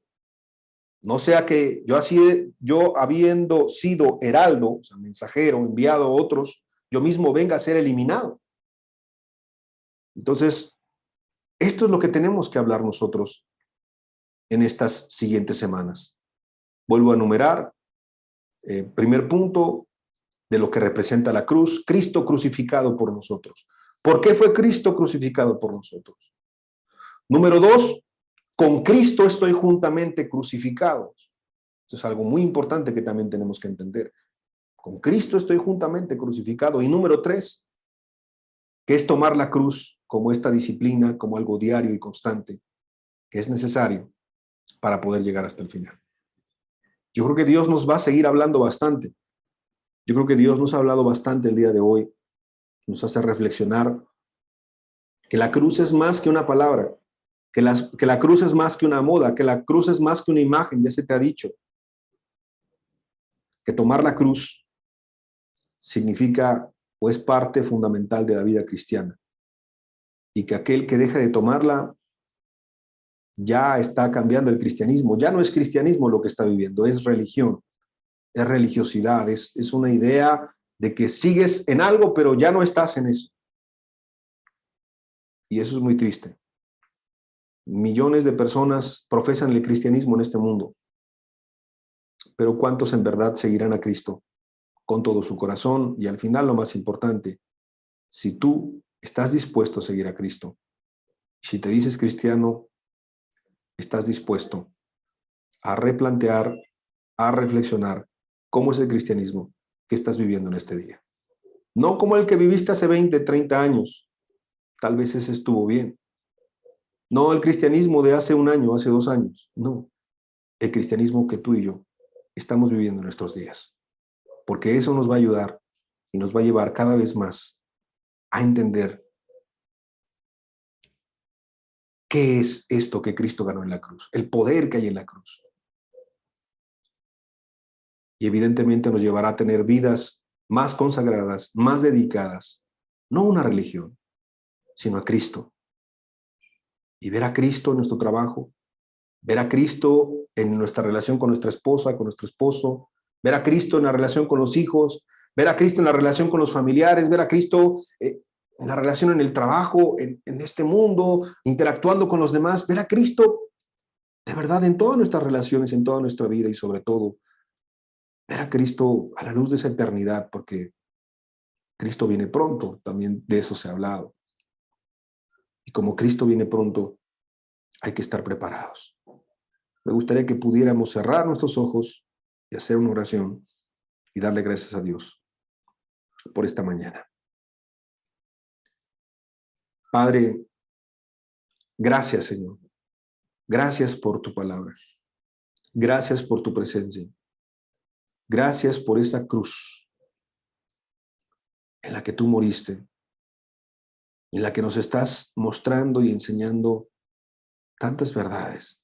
No sea que yo habiendo sido heraldo, o sea, mensajero, enviado a otros, yo mismo venga a ser eliminado. Entonces, esto es lo que tenemos que hablar nosotros en estas siguientes semanas. Vuelvo a enumerar. Primer punto de lo que representa la cruz, Cristo crucificado por nosotros. ¿Por qué fue Cristo crucificado por nosotros? Número 2, con Cristo estoy juntamente crucificado. Eso es algo muy importante que también tenemos que entender. Con Cristo estoy juntamente crucificado. Y número 3, que es tomar la cruz como esta disciplina, como algo diario y constante, que es necesario para poder llegar hasta el final. Yo creo que Dios nos va a seguir hablando bastante. Yo creo que Dios nos ha hablado bastante el día de hoy. Nos hace reflexionar que la cruz es más que una palabra, que la cruz es más que una moda, que la cruz es más que una imagen, ya se te ha dicho. Que tomar la cruz significa o es parte fundamental de la vida cristiana. Y que aquel que deja de tomarla ya está cambiando el cristianismo. Ya no es cristianismo lo que está viviendo, es religión, es religiosidad, es una idea de que sigues en algo, pero ya no estás en eso. Y eso es muy triste. Millones de personas profesan el cristianismo en este mundo, pero ¿cuántos en verdad seguirán a Cristo con todo su corazón? Y al final, lo más importante, si tú estás dispuesto a seguir a Cristo, si te dices cristiano, estás dispuesto a replantear, a reflexionar cómo es el cristianismo que estás viviendo en este día. No como el que viviste hace 20, 30 años. Tal vez ese estuvo bien. No el cristianismo de hace un año, hace 2 años. No. El cristianismo que tú y yo estamos viviendo en nuestros días. Porque eso nos va a ayudar y nos va a llevar cada vez más a entender qué es esto que Cristo ganó en la cruz, el poder que hay en la cruz. Y evidentemente nos llevará a tener vidas más consagradas, más dedicadas, no a una religión, sino a Cristo. Y ver a Cristo en nuestro trabajo, ver a Cristo en nuestra relación con nuestra esposa, con nuestro esposo, ver a Cristo en la relación con los hijos, ver a Cristo en la relación con los familiares, ver a Cristo en la relación en el trabajo, en este mundo, interactuando con los demás, ver a Cristo de verdad en todas nuestras relaciones, en toda nuestra vida y sobre todo, ver a Cristo a la luz de esa eternidad, porque Cristo viene pronto, también de eso se ha hablado. Y como Cristo viene pronto, hay que estar preparados. Me gustaría que pudiéramos cerrar nuestros ojos y hacer una oración y darle gracias a Dios por esta mañana. Padre, gracias, Señor. Gracias por tu palabra. Gracias por tu presencia. Gracias por esa cruz en la que tú moriste, en la que nos estás mostrando y enseñando tantas verdades.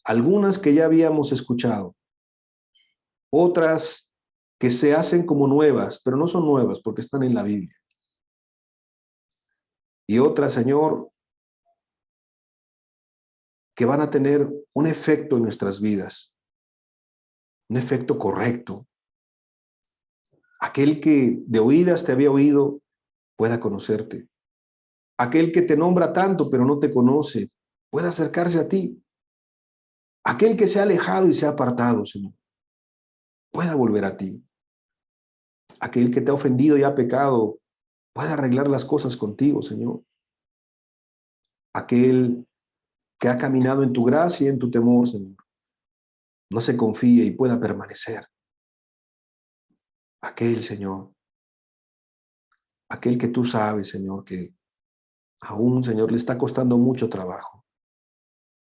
Algunas que ya habíamos escuchado, otras que se hacen como nuevas, pero no son nuevas porque están en la Biblia. Y otras, Señor, que van a tener un efecto en nuestras vidas, un efecto correcto. Aquel que de oídas te había oído pueda conocerte. Aquel que te nombra tanto pero no te conoce pueda acercarse a ti. Aquel que se ha alejado y se ha apartado, Señor, pueda volver a ti. Aquel que te ha ofendido y ha pecado pueda arreglar las cosas contigo, Señor. Aquel que ha caminado en tu gracia y en tu temor, Señor, no se confíe y pueda permanecer. Aquel, Señor, aquel que tú sabes, Señor, que aún, Señor, le está costando mucho trabajo,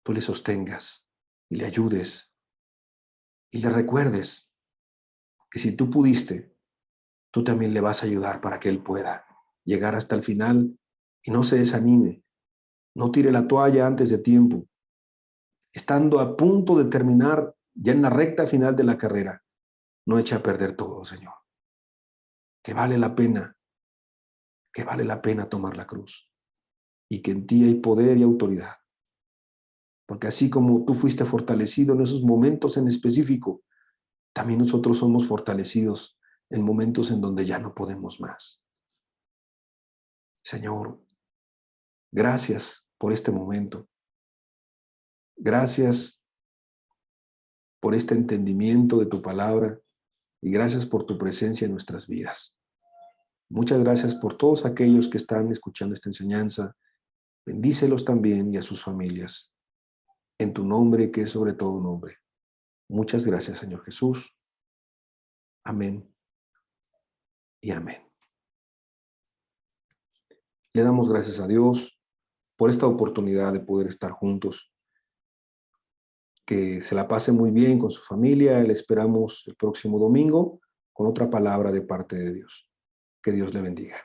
tú le sostengas y le ayudes y le recuerdes que si tú pudiste, tú también le vas a ayudar para que él pueda llegar hasta el final y no se desanime, no tire la toalla antes de tiempo. Estando a punto de terminar ya en la recta final de la carrera, no eche a perder todo, Señor. Que vale la pena tomar la cruz y que en ti hay poder y autoridad. Porque así como tú fuiste fortalecido en esos momentos en específico, también nosotros somos fortalecidos en momentos en donde ya no podemos más. Señor, gracias por este momento. Gracias por este entendimiento de tu palabra y gracias por tu presencia en nuestras vidas. Muchas gracias por todos aquellos que están escuchando esta enseñanza. Bendícelos también y a sus familias. En tu nombre, que es sobre todo nombre. Muchas gracias, Señor Jesús. Amén y amén. Le damos gracias a Dios por esta oportunidad de poder estar juntos. Que se la pase muy bien con su familia. Le esperamos el próximo domingo con otra palabra de parte de Dios. Que Dios le bendiga.